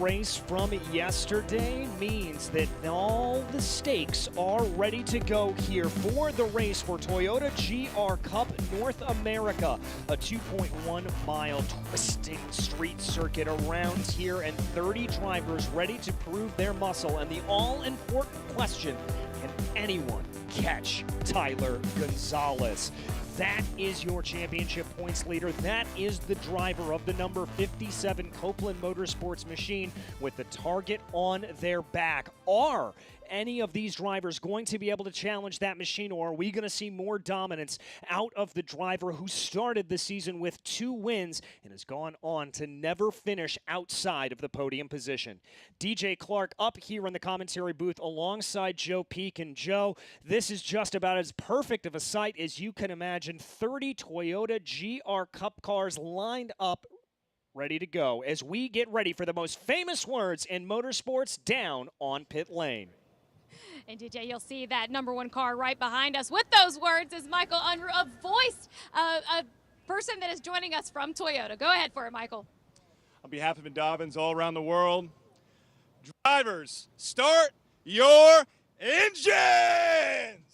Race from yesterday means that all the stakes are ready to go here for the race for Toyota GR Cup North America, a 2.1 mile twisting street circuit around here and 30 drivers ready to prove their muscle. And the all-important question, can anyone catch Tyler Gonzalez? That is your championship points leader. That is the driver of the number 57 Copeland Motorsports machine with the target on their back. Are any of these drivers going to be able to challenge that machine, or are we going to see more dominance out of the driver who started the season with 2 wins and has gone on to never finish outside of the podium position? DJ Clark up here in the commentary booth alongside Joe Peak. And Joe, this is just about as perfect of a sight as you can imagine. 30 Toyota GR Cup cars lined up, ready to go as we get ready for the most famous words in motorsports down on pit lane. And DJ, you'll see that number 1 car right behind us with those words is Michael Unruh, a voice, a person that is joining us from Toyota. Go ahead for it, Michael. On behalf of Endovans all around the world, drivers, start your engines!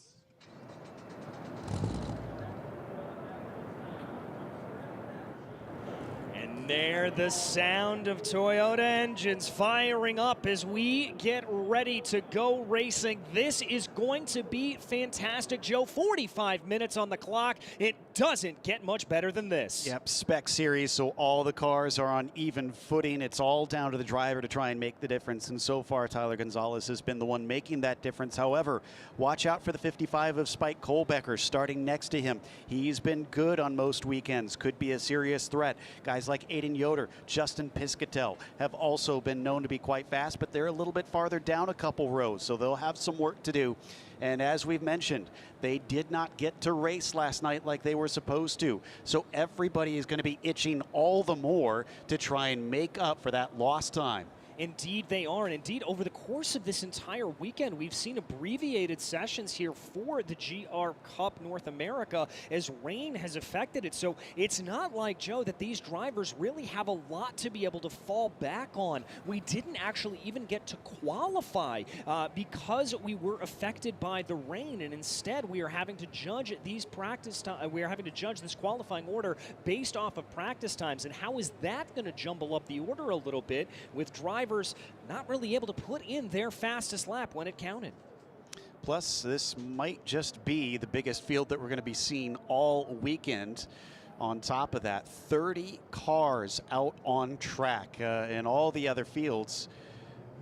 There, the sound of Toyota engines firing up as we get ready to go racing. This is going to be fantastic, Joe. 45 minutes on the clock. It doesn't get much better than this. Yep, spec series, so all the cars are on even footing. It's all down to the driver to try and make the difference, and so far Tyler Gonzalez has been the one making that difference. However, watch out for the 55 of Spike Kohlbecker starting next to him. He's been good on most weekends, could be a serious threat. Guys like Aiden Yoder, Justin Piscatel have also been known to be quite fast, but they're a little bit farther down a couple rows, so they'll have some work to do. And as we've mentioned, they did not get to race last night like they were supposed to. So everybody is going to be itching all the more to try and make up for that lost time. Indeed they are, and indeed over the course of this entire weekend we've seen abbreviated sessions here for the GR Cup North America as rain has affected it. So it's not like, Joe, that these drivers really have a lot to be able to fall back on. We didn't actually even get to qualify because we were affected by the rain, and instead we are having to judge these we are having to judge this qualifying order based off of practice times. And how is that going to jumble up the order a little bit with drivers not really able to put in their fastest lap when it counted? Plus, this might just be the biggest field that we're going to be seeing all weekend. On top of that, 30 cars out on track. In all the other fields,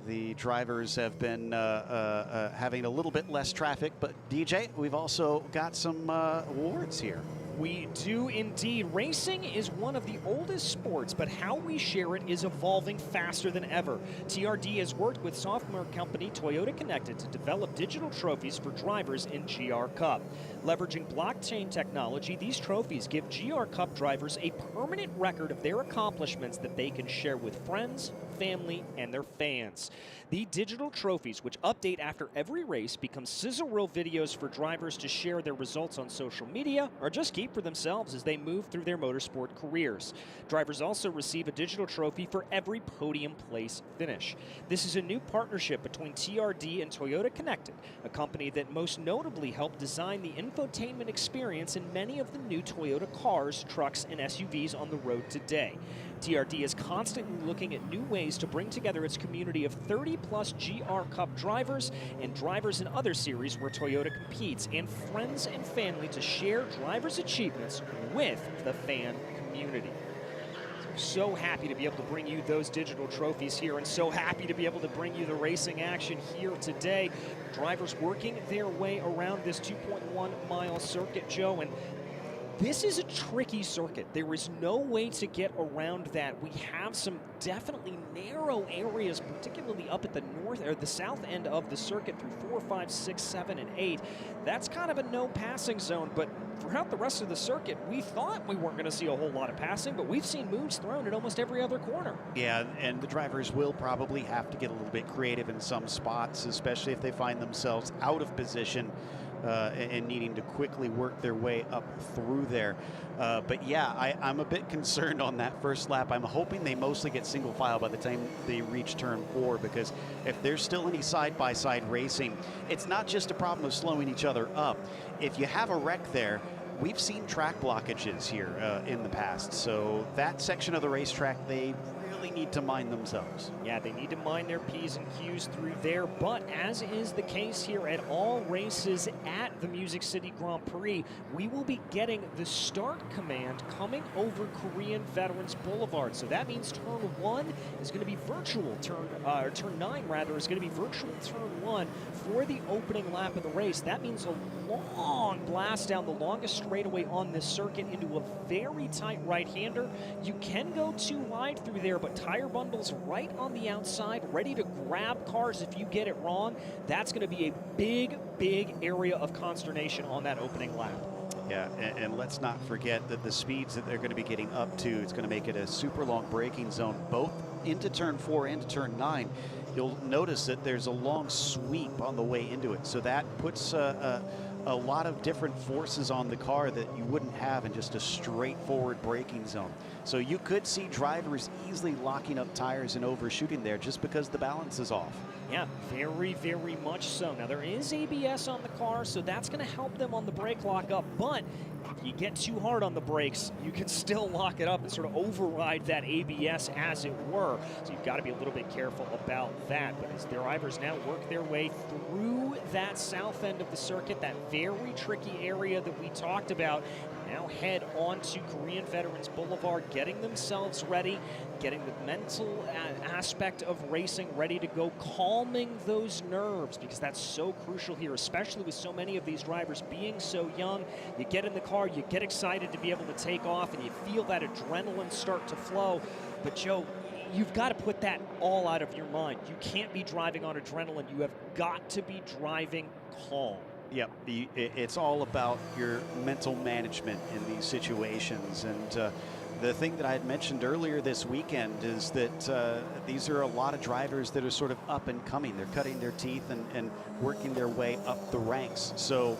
the drivers have been having a little bit less traffic. But DJ, we've also got some awards here. We do indeed. Racing is one of the oldest sports, but how we share it is evolving faster than ever. TRD has worked with software company Toyota Connected to develop digital trophies for drivers in GR Cup. Leveraging blockchain technology, these trophies give GR Cup drivers a permanent record of their accomplishments that they can share with friends, family, and their fans. The digital trophies, which update after every race, become sizzle reel videos for drivers to share their results on social media or just keep for themselves as they move through their motorsport careers. Drivers also receive a digital trophy for every podium place finish. This is a new partnership between TRD and Toyota Connected, a company that most notably helped design the infotainment experience in many of the new Toyota cars, trucks, and SUVs on the road today. TRD is constantly looking at new ways to bring together its community of 30-plus GR Cup drivers and drivers in other series where Toyota competes, and friends and family to share drivers' achievements with the fan community. So happy to be able to bring you those digital trophies here, and so happy to be able to bring you the racing action here today. Drivers working their way around this 2.1 mile circuit, Joe, and this is a tricky circuit. There is no way to get around that. We have some definitely narrow areas, particularly up at the north or the south end of the circuit through 4, 5, 6, 7, and 8. That's kind of a no passing zone, but throughout the rest of the circuit, we thought we weren't going to see a whole lot of passing, but we've seen moves thrown at almost every other corner. Yeah, and the drivers will probably have to get a little bit creative in some spots, especially if they find themselves out of position. and needing to quickly work their way up through there. But yeah, I'm a bit concerned on that first lap. I'm hoping they mostly get single file by the time they reach turn 4, because if there's still any side-by-side racing, it's not just a problem of slowing each other up. If you have a wreck there, we've seen track blockages here in the past. So that section of the racetrack, they really need to mind themselves. Yeah, they need to mind their P's and Q's through there, but as is the case here at all races at the Music City Grand Prix, we will be getting the start command coming over Korean Veterans Boulevard. So that means turn 1 is going to be virtual, turn 9 rather is going to be virtual turn 1 for the opening lap of the race. That means a long blast down the longest straightaway on this circuit into a very tight right-hander. You can go too wide through there, but tire bundles right on the outside, ready to grab cars if you get it wrong. That's going to be a big, big area of consternation on that opening lap. Yeah, and let's not forget that the speeds that they're going to be getting up to, it's going to make it a super long braking zone, both into turn 4 and turn 9. You'll notice that there's a long sweep on the way into it, so that puts a lot of different forces on the car that you wouldn't have in just a straightforward braking zone. So you could see drivers easily locking up tires and overshooting there just because the balance is off. Yeah, very, very much so. Now, there is ABS on the car, so that's going to help them on the brake lockup, but if you get too hard on the brakes, you can still lock it up and sort of override that ABS, as it were. So you've got to be a little bit careful about that. But as their drivers now work their way through that south end of the circuit, that very tricky area that we talked about, now head on to Korean Veterans Boulevard, getting themselves ready, getting the mental aspect of racing ready to go, calming those nerves, because that's so crucial here, especially with so many of these drivers being so young. You get in the car, you get excited to be able to take off, and you feel that adrenaline start to flow. But Joe, you've got to put that all out of your mind. You can't be driving on adrenaline. You have got to be driving calm. Yep, it's all about your mental management in these situations. And the thing that I had mentioned earlier this weekend is that these are a lot of drivers that are sort of up and coming. They're cutting their teeth and working their way up the ranks. So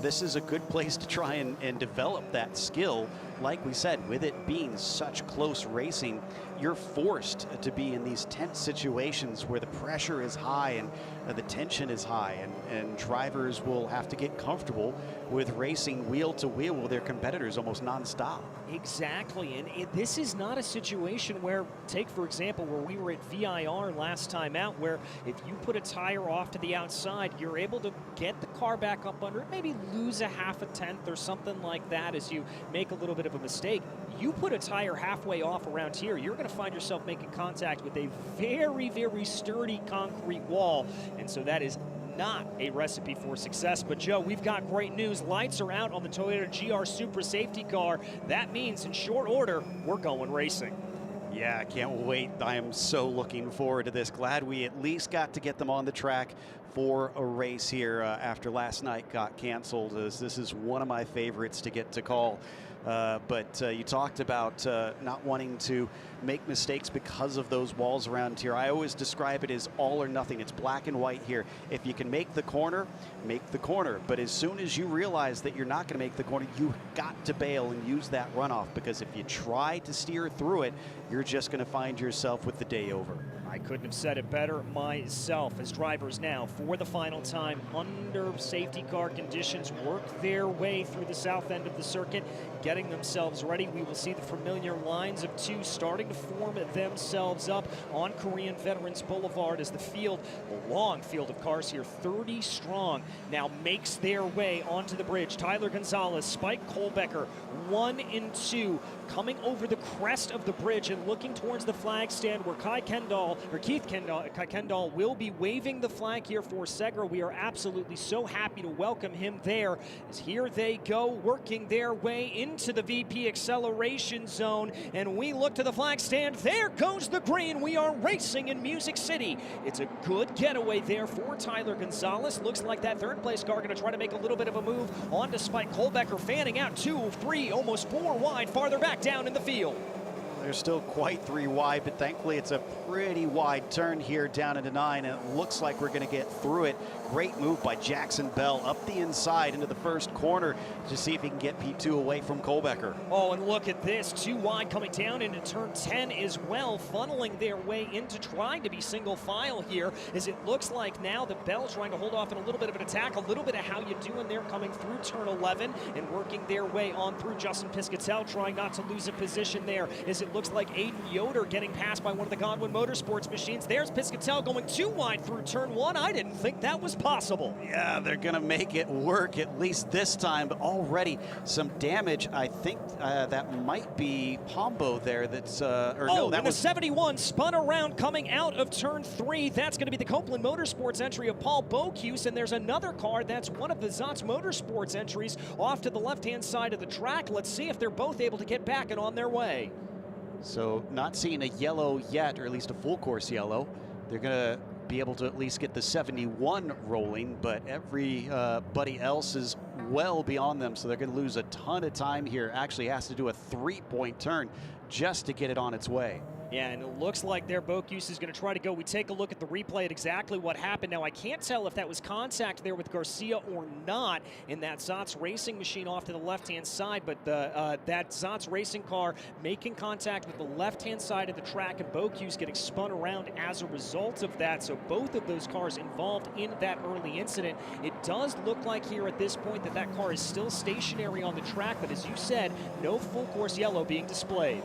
this is a good place to try and develop that skill. Like we said, with it being such close racing, you're forced to be in these tense situations where the pressure is high and the tension is high, and drivers will have to get comfortable with racing wheel to wheel with their competitors almost nonstop. Exactly, and this is not a situation where, take for example, where we were at VIR last time out, where if you put a tire off to the outside, you're able to get the car back up under it, maybe lose a half a tenth or something like that as you make a little bit of a mistake. You put a tire halfway off around here, you're going to find yourself making contact with a very, very sturdy concrete wall, and so that is not a recipe for success. But Joe, we've got great news. Lights are out on the Toyota GR Supra safety car. That means in short order, we're going racing. Yeah, I can't wait. I am so looking forward to this. Glad we at least got to get them on the track for a race here after last night got canceled, as this is one of my favorites to get to call. But you talked about not wanting to make mistakes because of those walls around here. I always describe it as all or nothing. It's black and white here. If you can make the corner, make the corner. But as soon as you realize that you're not going to make the corner, you got to bail and use that runoff, because if you try to steer through it, you're just going to find yourself with the day over. I couldn't have said it better myself, as drivers now, for the final time, under safety car conditions, work their way through the south end of the circuit, getting themselves ready. We will see the familiar lines of two starting to form themselves up on Korean Veterans Boulevard as the field, a long field of cars here, 30 strong, now makes their way onto the bridge. Tyler Gonzalez, Spike Kohlbecker, 1 and 2, coming over the crest of the bridge and looking towards the flag stand where Keith Kendall will be waving the flag here for Segra. We are absolutely so happy to welcome him there, as here they go, working their way into the VP acceleration zone, and we look to the flag stand. There goes the green. We are racing in Music City. It's a good getaway there for Tyler Gonzalez. Looks like that third place car going to try to make a little bit of a move on to Spike Kohlbecker, fanning out 2, 3, almost 4 wide, farther back down in the field. they're still quite 3 wide, but thankfully it's a pretty wide turn here down into 9, and it looks like we're going to get through it. Great move by Jackson Bell up the inside into the first corner to see if he can get P2 away from Kohlbecker. Oh, and look at this, 2 wide coming down into turn 10 as well, funneling their way into trying to be single file here, as it looks like now that Bell's trying to hold off in a little bit of an attack, a little bit of how you doing there coming through turn 11 and working their way on through. Justin Piscatell trying not to lose a position there, as it looks like Aiden Yoder getting passed by one of the Godwin Motorsports machines. There's Piscatell going 2 wide through turn 1. I didn't think that was possible. Yeah, they're going to make it work at least this time, but already some damage. I think that might be Pombo there. That's no, that was 71 spun around coming out of turn 3. That's going to be the Copeland Motorsports entry of Paul Bocuse, and there's another car that's one of the Zotz Motorsports entries off to the left-hand side of the track. Let's see if they're both able to get back and on their way. So not seeing a yellow yet, or at least a full course yellow. They're going to be able to at least get the 71 rolling, but everybody else is well beyond them, so they're going to lose a ton of time here. Actually has to do a 3-point turn just to get it on its way. Yeah, and it looks like their Bocuse is going to try to go. We take a look at the replay at exactly what happened. Now, I can't tell if that was contact there with Garcia or not in that Zotz racing machine off to the left-hand side, but that Zotz racing car making contact with the left-hand side of the track, and Bocuse getting spun around as a result of that. So both of those cars involved in that early incident. It does look like here at this point that that car is still stationary on the track, but as you said, no full course yellow being displayed.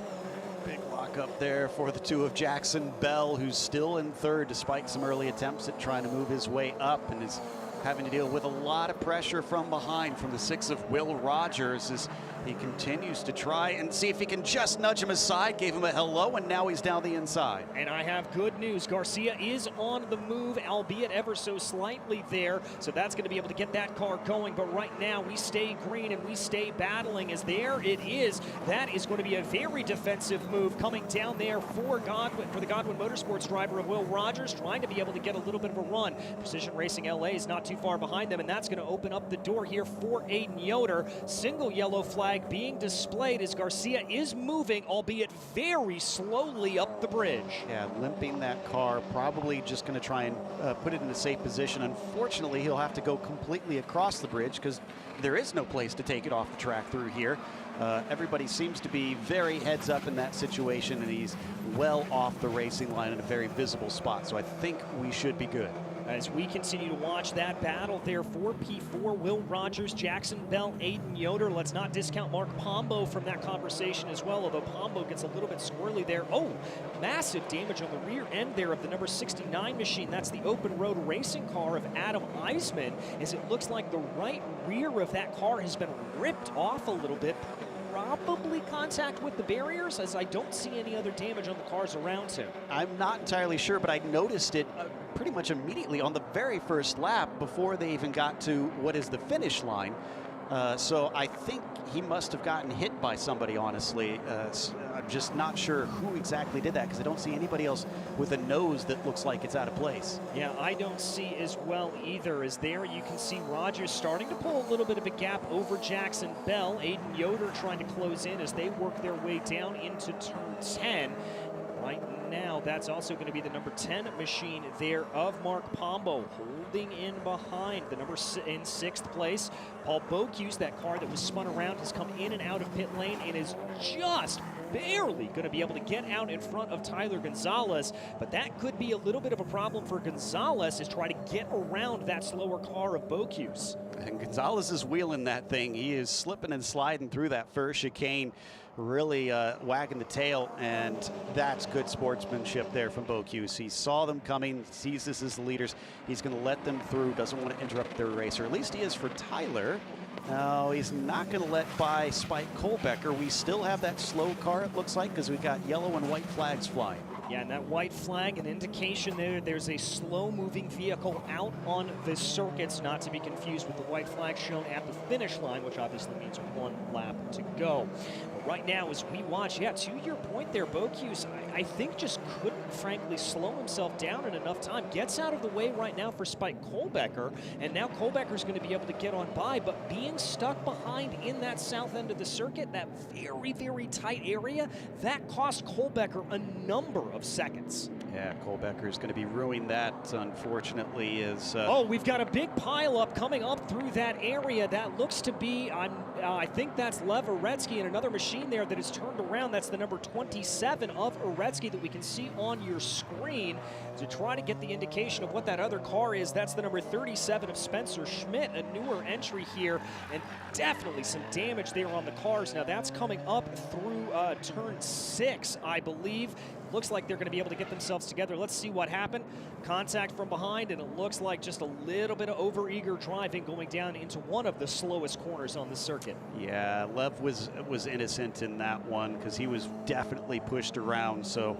Big lock up there for the 2 of Jackson Bell, who's still in 3rd despite some early attempts at trying to move his way up, and is having to deal with a lot of pressure from behind from the 6 of Will Rogers as he continues to try and see if he can just nudge him aside. Gave him a hello, and now he's down the inside. And I have good news. Garcia is on the move, albeit ever so slightly there, so that's going to be able to get that car going. But right now, we stay green and we stay battling, as there it is. That is going to be a very defensive move coming down there for the Godwin Motorsports driver of Will Rogers, trying to be able to get a little bit of a run. Precision Racing LA is not too far behind them, and that's going to open up the door here for Aiden Yoder. Single yellow flag being displayed as Garcia is moving, albeit very slowly, up the bridge. Yeah, limping that car, probably just going to try and put it in a safe position. Unfortunately, he'll have to go completely across the bridge because there is no place to take it off the track through here. Everybody seems to be very heads up in that situation, and he's well off the racing line in a very visible spot, so I think we should be good. As we continue to watch that battle there for P4, Will Rogers, Jackson Bell, Aiden Yoder. Let's not discount Mark Pombo from that conversation as well, although Pombo gets a little bit squirrely there. Oh, massive damage on the rear end there of the number 69 machine. That's the open road racing car of Adam Eisman, as it looks like the right rear of that car has been ripped off a little bit. Probably contact with the barriers, as I don't see any other damage on the cars around him. I'm not entirely sure, but I noticed it pretty much immediately on the very first lap before they even got to what is the finish line. So I think he must have gotten hit by somebody, honestly. I'm just not sure who exactly did that, because I don't see anybody else with a nose that looks like it's out of place. Yeah, I don't see as well either, as there you can see Rogers starting to pull a little bit of a gap over Jackson Bell. Aiden Yoder trying to close in as they work their way down into turn 10. Right now, that's also going to be the number 10 machine there of Mark Pombo, holding in behind the number in 6th place. Paul Bocuse, that car that was spun around, has come in and out of pit lane and is just barely going to be able to get out in front of Tyler Gonzalez, but that could be a little bit of a problem for Gonzalez, as try to get around that slower car of Bocuse. And Gonzalez is wheeling that thing. He is slipping and sliding through that first chicane, really wagging the tail, and that's good sportsmanship there from Bocuse. He saw them coming, sees this as the leaders. He's going to let them through, doesn't want to interrupt their race, or at least he is for Tyler. No, he's not going to let by Spike Kohlbecker. We still have that slow car, it looks like, because we've got yellow and white flags flying. Yeah, and that white flag, an indication there's a slow-moving vehicle out on the circuits, not to be confused with the white flag shown at the finish line, which obviously means 1 lap to go. But right now, as we watch, yeah, to your point there, Bocuse, I think just couldn't, frankly, slow himself down in enough time. Gets out of the way right now for Spike Kohlbecker, and now Kohlbecker's going to be able to get on by, but being stuck behind in that south end of the circuit, that very, very tight area, that cost Kohlbecker a number of seconds. Yeah, Kohlbecker is going to be ruining that, unfortunately. Oh, we've got a big pileup coming up through that area. That looks to be, I think that's Lev Uretsky and another machine there that is turned around. That's the number 27 of Uretsky that we can see on your screen. To try to get the indication of what that other car is, that's the number 37 of Spencer Schmidt, a newer entry here, and definitely some damage there on the cars. Now that's coming up through turn 6, I believe. Looks like they're going to be able to get themselves together. Let's see what happened. Contact from behind, and it looks like just a little bit of overeager driving going down into one of the slowest corners on the circuit. Yeah, Lev was innocent in that one because he was definitely pushed around. So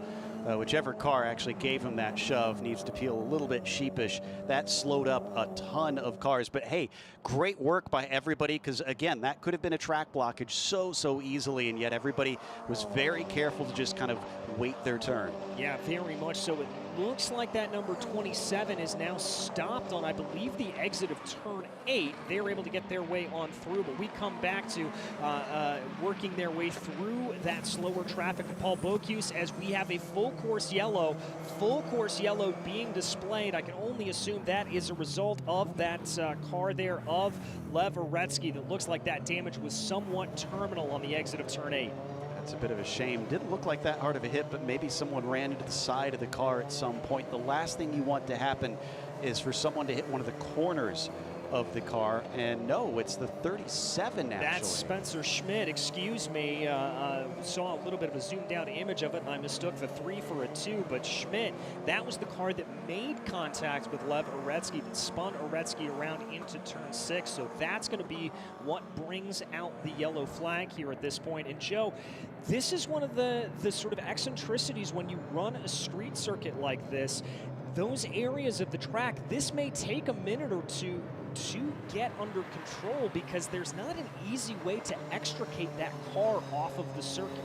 whichever car actually gave him that shove needs to feel a little bit sheepish. That slowed up a ton of cars. But hey, great work by everybody, because again, that could have been a track blockage so easily, and yet everybody was very careful to just kind of wait their turn. Yeah, very much so. It looks like that number 27 is now stopped on, I believe, the exit of turn 8. They were able to get their way on through, but we come back to working their way through that slower traffic with Paul Bocuse as we have a full course yellow being displayed. I can only assume that is a result of that car there of Lev Uretsky. That looks like that damage was somewhat terminal on the exit of turn 8. It's a bit of a shame. Didn't look like that hard of a hit, but maybe someone ran into the side of the car at some point. The last thing you want to happen is for someone to hit one of the corners of the car, and no, it's the 37 actually. That's Spencer Schmidt, excuse me. Saw a little bit of a zoomed down image of it, and I mistook the 3 for a 2, but Schmidt, that was the car that made contact with Lev Uretsky, that spun Uretsky around into turn 6, so that's going to be what brings out the yellow flag here at this point. And Joe, this is one of the sort of eccentricities when you run a street circuit like this. Those areas of the track, this may take a minute or two to get under control, because there's not an easy way to extricate that car off of the circuit.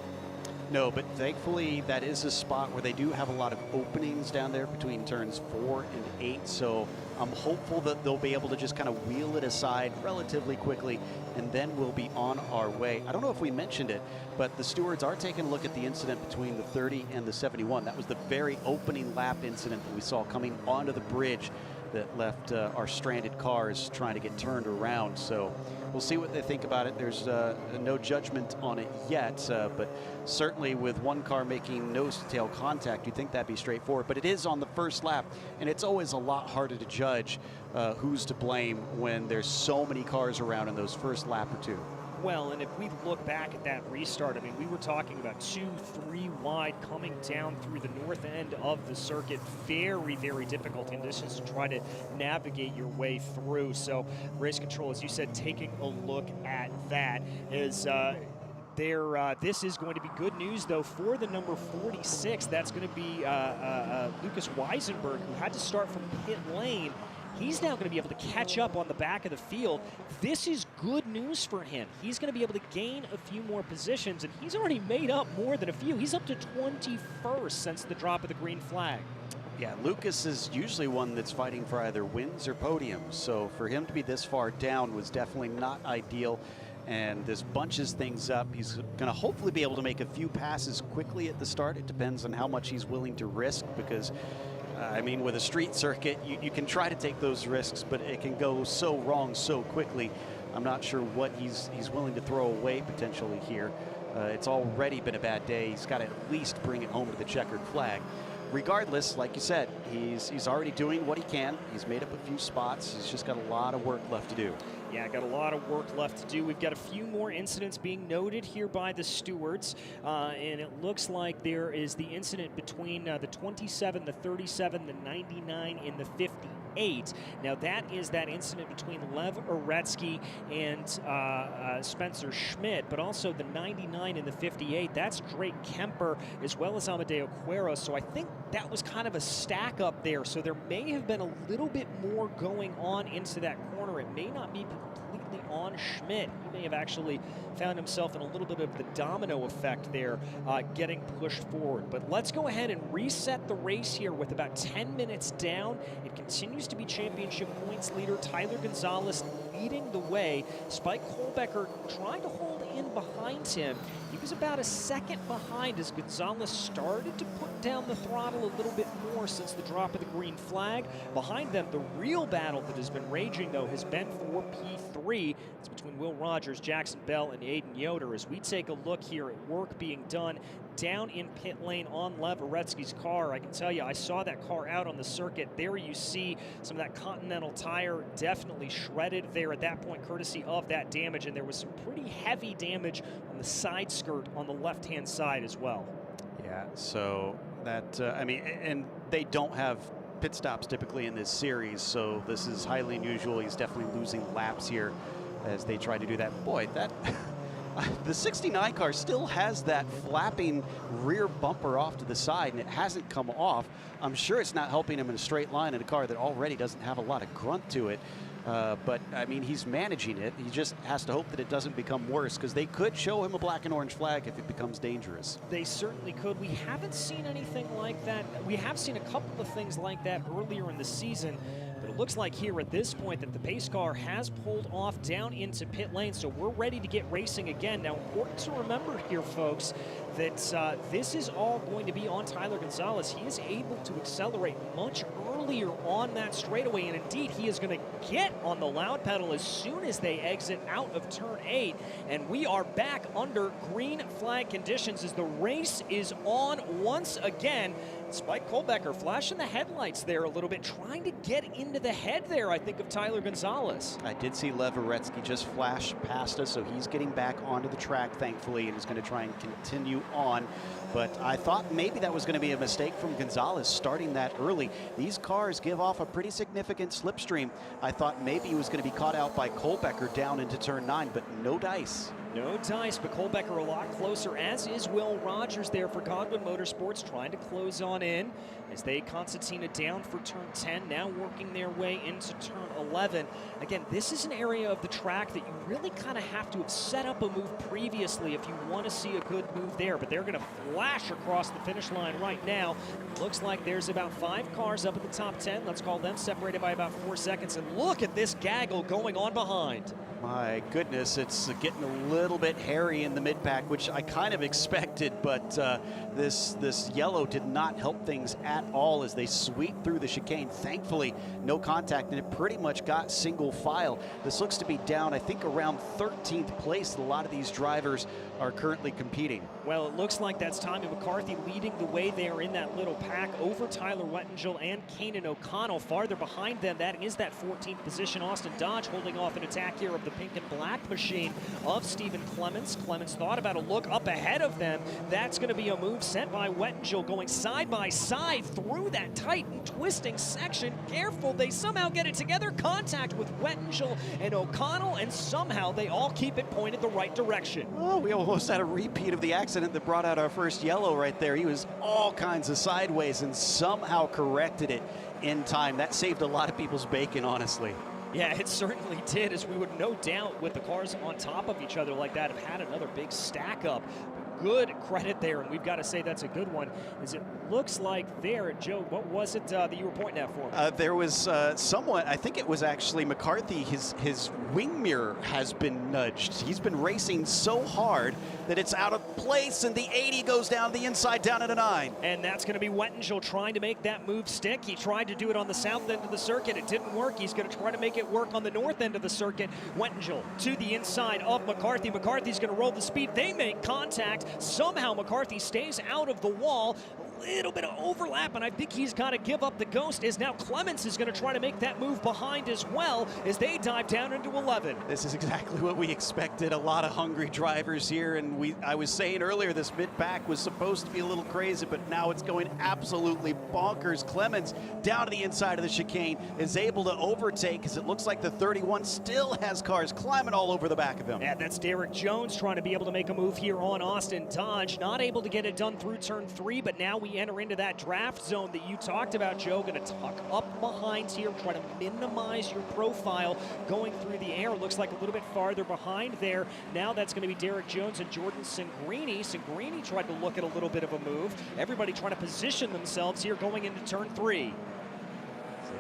No, but thankfully that is a spot where they do have a lot of openings down there between turns 4 and 8, so I'm hopeful that they'll be able to just kind of wheel it aside relatively quickly, and then we'll be on our way. I don't know if we mentioned it, but the stewards are taking a look at the incident between the 30 and the 71. That was the very opening lap incident that we saw coming onto the bridge that left our stranded cars trying to get turned around. So we'll see what they think about it. There's no judgment on it yet, but certainly with one car making nose-to-tail contact, you'd think that'd be straightforward. But it is on the first lap, and it's always a lot harder to judge who's to blame when there's so many cars around in those first lap or two. Well, and if we look back at that restart, I mean, we were talking about 2-3 wide coming down through the north end of the circuit. Very, very difficult conditions to try to navigate your way through. So race control, as you said, taking a look at that is this is going to be good news, though, for the number 46. That's going to be Lucas Weisenberg, who had to start from pit lane. He's now going to be able to catch up on the back of the field. This is good news for him. He's going to be able to gain a few more positions, and he's already made up more than a few. He's up to 21st since the drop of the green flag. Yeah, Lucas is usually one that's fighting for either wins or podiums, so for him to be this far down was definitely not ideal. And this bunches things up. He's going to hopefully be able to make a few passes quickly at the start. It depends on how much he's willing to risk, because I mean, with a street circuit, you can try to take those risks, but it can go so wrong so quickly. I'm not sure what he's willing to throw away potentially here. It's already been a bad day. He's got to at least bring it home to the checkered flag. Regardless, like you said, he's already doing what he can. He's made up a few spots. He's just got a lot of work left to do. Yeah, got a lot of work left to do. We've got a few more incidents being noted here by the stewards, and it looks like there is the incident between the 27, the 37, the 99, and the 58. Now that is that incident between Lev Aretsky and Spencer Schmidt, but also the 99 and the 58. That's Drake Kemper as well as Amadeo Cuero. So I think that was kind of a stack up there. So there may have been a little bit more going on into that corner. It may not be completely on Schmidt. He may have actually found himself in a little bit of the domino effect there, getting pushed forward. But let's go ahead and reset the race here with about 10 minutes down. It continues to be championship points leader Tyler Gonzalez leading the way. Spike Kohlbecker trying to hold in behind him. He was about a second behind as Gonzalez started to put down the throttle a little bit more since the drop of the green flag. Behind them, the real battle that has been raging, though, has been for P3. It's between Will Rogers, Jackson Bell, and Aiden Yoder. As we take a look here at work being done down in pit lane on Lev Aretsky's car. I can tell you, I saw that car out on the circuit. There you see some of that Continental tire definitely shredded there at that point, courtesy of that damage. And there was some pretty heavy damage on the side skirt on the left-hand side as well. Yeah, so that, I mean, and they don't have pit stops typically in this series, so this is highly unusual. He's definitely losing laps here as they try to do that. Boy, that the 69 car still has that flapping rear bumper off to the side, and it hasn't come off. I'm sure it's not helping him in a straight line in a car that already doesn't have a lot of grunt to it. But, I mean, he's managing it. He just has to hope that it doesn't become worse, because they could show him a black and orange flag if it becomes dangerous. They certainly could. We haven't seen anything like that. We have seen a couple of things like that earlier in the season. But it looks like here at this point that the pace car has pulled off down into pit lane, so we're ready to get racing again. Now, important to remember here, folks, that this is all going to be on Tyler Gonzalez. He is able to accelerate much earlier on that straightaway, and indeed he is going to get on the loud pedal as soon as they exit out of turn 8, and we are back under green flag conditions as the race is on once again. Spike Kohlbecker flashing the headlights there a little bit, trying to get into the head there, I think, of Tyler Gonzalez. I did see Lev Aretsky just flash past us, so he's getting back onto the track, thankfully, and is going to try and continue on. But I thought maybe that was going to be a mistake from Gonzalez starting that early. These cars give off a pretty significant slipstream. I thought maybe he was going to be caught out by Kohlbecker down into turn 9, but no dice. No dice, but Kohlbecker a lot closer, as is Will Rogers there for Godwin Motorsports, trying to close on in as they concertina down for turn 10, now working their way into turn 11. Again, this is an area of the track that you really kind of have to have set up a move previously if you want to see a good move there, but they're going to flash across the finish line right now. Looks like there's about 5 cars up in the top 10. Let's call them separated by about 4 seconds, and look at this gaggle going on behind. My goodness, it's getting a little bit hairy in the mid-pack, which I kind of expected, but this yellow did not help things at all as they sweep through the chicane. Thankfully, no contact, and it pretty much got single file. This looks to be down, I think, around 13th place. A lot of these drivers are currently competing. Well, it looks like that's Tommy McCarthy leading the way there in that little pack over Tyler Wettengel and Kanan O'Connell. Farther behind them, that is that 14th position. Austin Dodge holding off an attack here of the pink and black machine of Stephen Clements. Clements thought about a look up ahead of them. That's going to be a move sent by Wettengel, going side by side through that tight and twisting section. Careful, they somehow get it together. Contact with Wettengel and O'Connell, and somehow they all keep it pointed the right direction. Oh, we almost had a repeat of the accident that brought out our first yellow right there. He was all kinds of sideways and somehow corrected it in time. That saved a lot of people's bacon, honestly. Yeah, it certainly did, as we would no doubt, with the cars on top of each other like that, have had another big stack up. Good credit there, and we've got to say that's a good one, as it looks like there, Joe, what was it that you were pointing at for me? There was someone, I think it was actually McCarthy, his wing mirror has been nudged. He's been racing so hard that it's out of place, and the 80 goes down the inside, down at a 9. And that's going to be Wettengel trying to make that move stick. He tried to do it on the south end of the circuit. It didn't work. He's going to try to make it work on the north end of the circuit. Wettengel to the inside of McCarthy. McCarthy's going to roll the speed. They make contact. Somehow McCarthy stays out of the wall. little bit of overlap, and I think he's got to give up the ghost, as now Clements is going to try to make that move behind as well as they dive down into 11. This is exactly what we expected. A lot of hungry drivers here, and I was saying earlier this mid-pack was supposed to be a little crazy, but now it's going absolutely bonkers. Clements down to the inside of the chicane is able to overtake, as it looks like the 31 still has cars climbing all over the back of him. Yeah, that's Derek Jones trying to be able to make a move here on Austin Dodge. Not able to get it done through turn 3, but now we enter into that draft zone that you talked about, Joe. Going to tuck up behind here, try to minimize your profile going through the air. Looks like a little bit farther behind there. Now that's going to be Derek Jones and Jordan Singrini. Singrini tried to look at a little bit of a move. Everybody trying to position themselves here going into turn 3.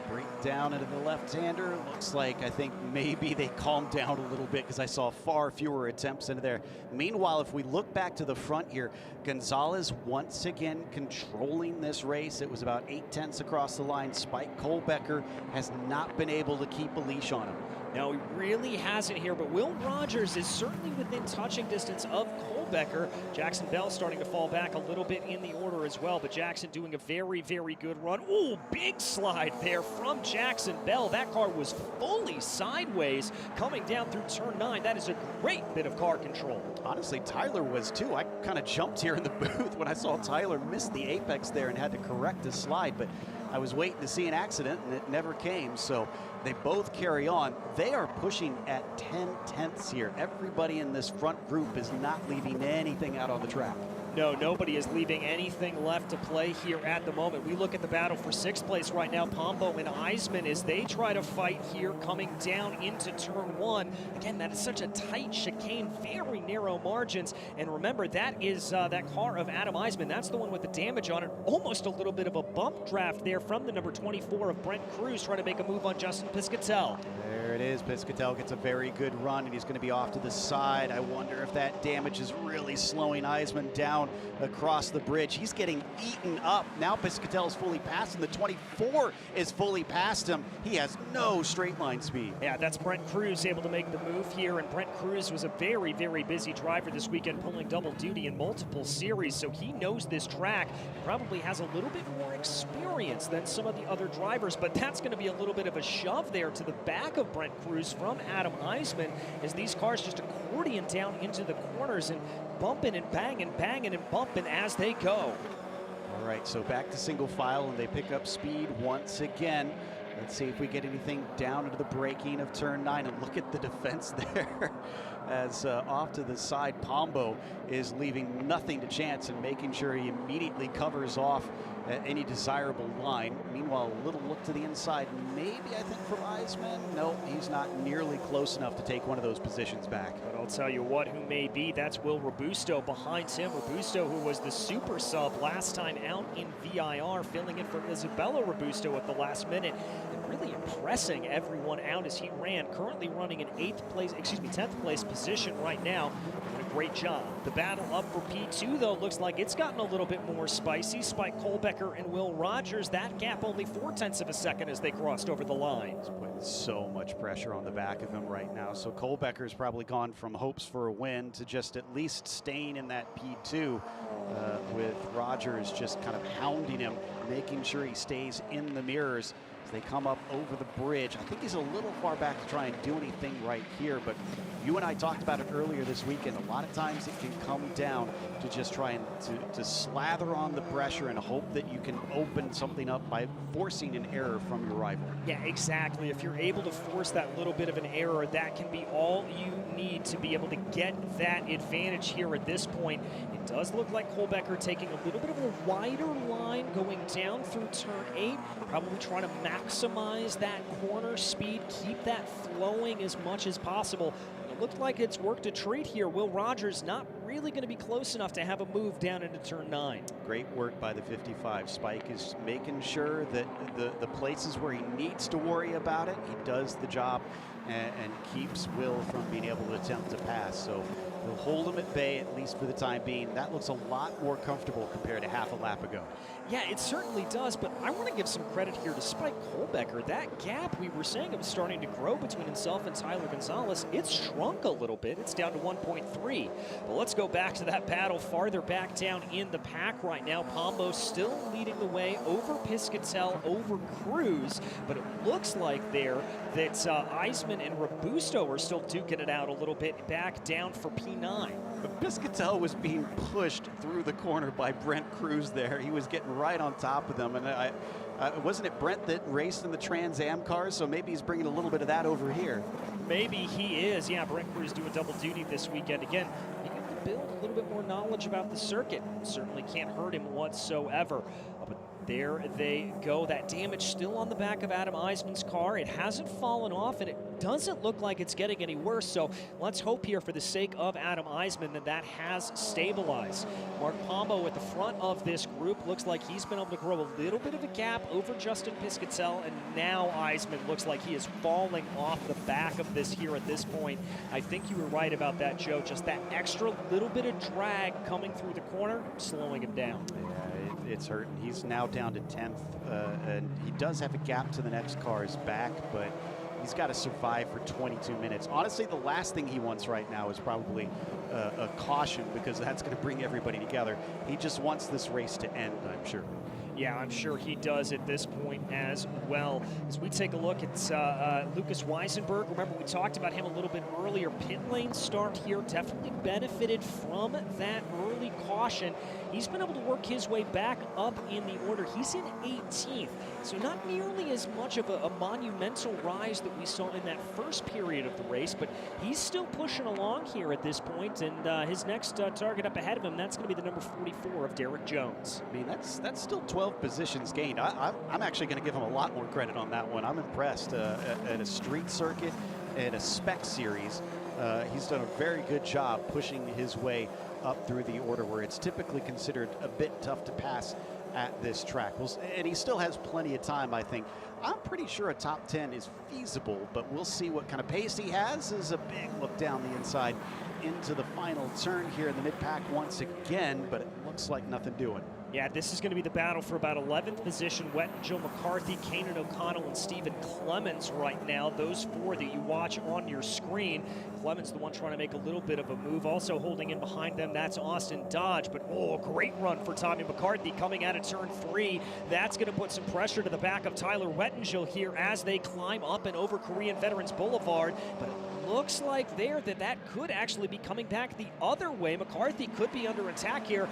Break down into the left-hander. Looks like, I think maybe they calmed down a little bit because I saw far fewer attempts into there. Meanwhile, if we look back to the front here, Gonzalez once again controlling this race. It was about 8/10 across the line. Spike Kohlbecker has not been able to keep a leash on him. No, he really hasn't here, but Will Rogers is certainly within touching distance of Kohlbecker. Jackson Bell starting to fall back a little bit in the order as well, but Jackson doing a very, very good run. Ooh, big slide there from Jackson Bell. That car was fully sideways coming down through turn 9. That is a great bit of car control. Honestly, Tyler was too. I kind of jumped here in the booth when I saw Tyler miss the apex there and had to correct his slide, but I was waiting to see an accident and it never came, so they both carry on. They are pushing at 10/10 here. Everybody in this front group is not leaving anything out on the track. No, nobody is leaving anything left to play here at the moment. We look at the battle for 6th place right now. Pombo and Eisman as they try to fight here coming down into turn 1. Again, that is such a tight chicane, very narrow margins. And remember, that is that car of Adam Eisman. That's the one with the damage on it. Almost a little bit of a bump draft there from the number 24 of Brent Cruz trying to make a move on Justin Piscatell. There it is. Piscatell gets a very good run, and he's going to be off to the side. I wonder if that damage is really slowing Eisman down across the bridge. He's getting eaten up. Now Piscatell is fully past him. The 24 is fully past him. He has no straight line speed. Yeah, that's Brent Cruz able to make the move here, and Brent Cruz was a very, very busy driver this weekend, pulling double duty in multiple series, so he knows this track, probably has a little bit more experience than some of the other drivers, but that's going to be a little bit of a shove there to the back of Brent Cruz from Adam Eisman as these cars just accordion down into the corners and bumping and banging and bumping as they go. All right, so back to single file, and they pick up speed once again. Let's see if we get anything down into the braking of turn 9, and look at the defense there. As off to the side, Pombo is leaving nothing to chance and making sure he immediately covers off any desirable line. Meanwhile, a little look to the inside, maybe I think from Eisman. No, he's not nearly close enough to take one of those positions back. But I'll tell you what, who may be, that's Will Robusto behind him. Robusto, who was the super sub last time out in VIR, filling in for Isabella Robusto at the last minute, and really impressing everyone out as he ran. Currently running in 10th place position right now. Doing a great job. The battle up for P2, though, looks like it's gotten a little bit more spicy. Spike Kohlbecker and Will Rogers, that gap only 0.4 of a second as they crossed over the line. He's putting so much pressure on the back of him right now. So Kohlbecker's probably gone from hopes for a win to just at least staying in that P2 with Rogers just kind of hounding him, making sure he stays in the mirrors. They come up over the bridge. I think he's a little far back to try and do anything right here, but you and I talked about it earlier this weekend. A lot of times it can come down to just trying to slather on the pressure and hope that you can open something up by forcing an error from your rival. Yeah, exactly. If you're able to force that little bit of an error, that can be all you need to be able to get that advantage here at this point. It does look like Kohlbecker taking a little bit of a wider line going down through turn 8, probably trying to maximize that corner speed, keep that flowing as much as possible. It looked like it's worked a treat here. Will Rogers not really going to be close enough to have a move down into turn 9. Great work by the 55. Spike is making sure that the places where he needs to worry about it, he does the job and keeps Will from being able to attempt to pass. So They'll hold him at bay, at least for the time being. That looks a lot more comfortable compared to half a lap ago. Yeah, it certainly does, but I want to give some credit here to Spike Kohlbecker. That gap, we were saying it was starting to grow between himself and Tyler Gonzalez. It's shrunk a little bit. It's down to 1.3. But let's go back to that battle farther back down in the pack right now. Pombo still leading the way over Piscatell, over Cruz, but it looks like there that Eisman and Robusto are still duking it out a little bit back down for P9. But Piscatell was being pushed through the corner by Brent Cruz there. He was getting right on top of them. And wasn't it Brent that raced in the Trans Am cars? So maybe he's bringing a little bit of that over here. Maybe he is. Yeah, Brent Cruz doing double duty this weekend. Again, you get to build a little bit more knowledge about the circuit. Certainly can't hurt him whatsoever. But there they go. That damage still on the back of Adam Eisman's car. It hasn't fallen off, and it doesn't look like it's getting any worse. So let's hope here, for the sake of Adam Eisman, that that has stabilized. Mark Pombo at the front of this group looks like he's been able to grow a little bit of a gap over Justin Piscatell, and now Eisman looks like he is falling off the back of this here at this point. I think you were right about that, Joe. Just that extra little bit of drag coming through the corner, slowing him down. Yeah, it's hurting. He's now down to 10th, and he does have a gap to the next car's back, but he's got to survive for 22 minutes. Honestly, the last thing he wants right now is probably a caution, because that's going to bring everybody together. He just wants this race to end, I'm sure. Yeah, I'm sure he does at this point as well. As we take a look at Lucas Weisenberg, remember we talked about him a little bit earlier. Pit lane start here definitely benefited from that early caution. He's been able to work his way back up in the order. He's in 18th, so not nearly as much of a monumental rise that we saw in that first period of the race, but he's still pushing along here at this point, and his next target up ahead of him, that's going to be the number 44 of Derek Jones. I mean, that's still 12 positions gained. I'm actually going to give him a lot more credit on that one. I'm impressed. At a street circuit, at a spec series, he's done a very good job pushing his way up through the order, where it's typically considered a bit tough to pass at this track. And he still has plenty of time, I think. I'm pretty sure a top 10 is feasible, but we'll see what kind of pace he has. As a big look down the inside into the final turn here in the mid-pack once again, but it looks like nothing doing. Yeah, this is going to be the battle for about 11th position. Joe McCarthy, Kanan O'Connell, and Stephen Clemens right now. Those four that you watch on your screen. Clemens, the one trying to make a little bit of a move. Also holding in behind them, that's Austin Dodge. But, oh, great run for Tommy McCarthy coming out of turn 3. That's going to put some pressure to the back of Tyler Wettengill here as they climb up and over Korean Veterans Boulevard. But it looks like there that could actually be coming back the other way. McCarthy could be under attack here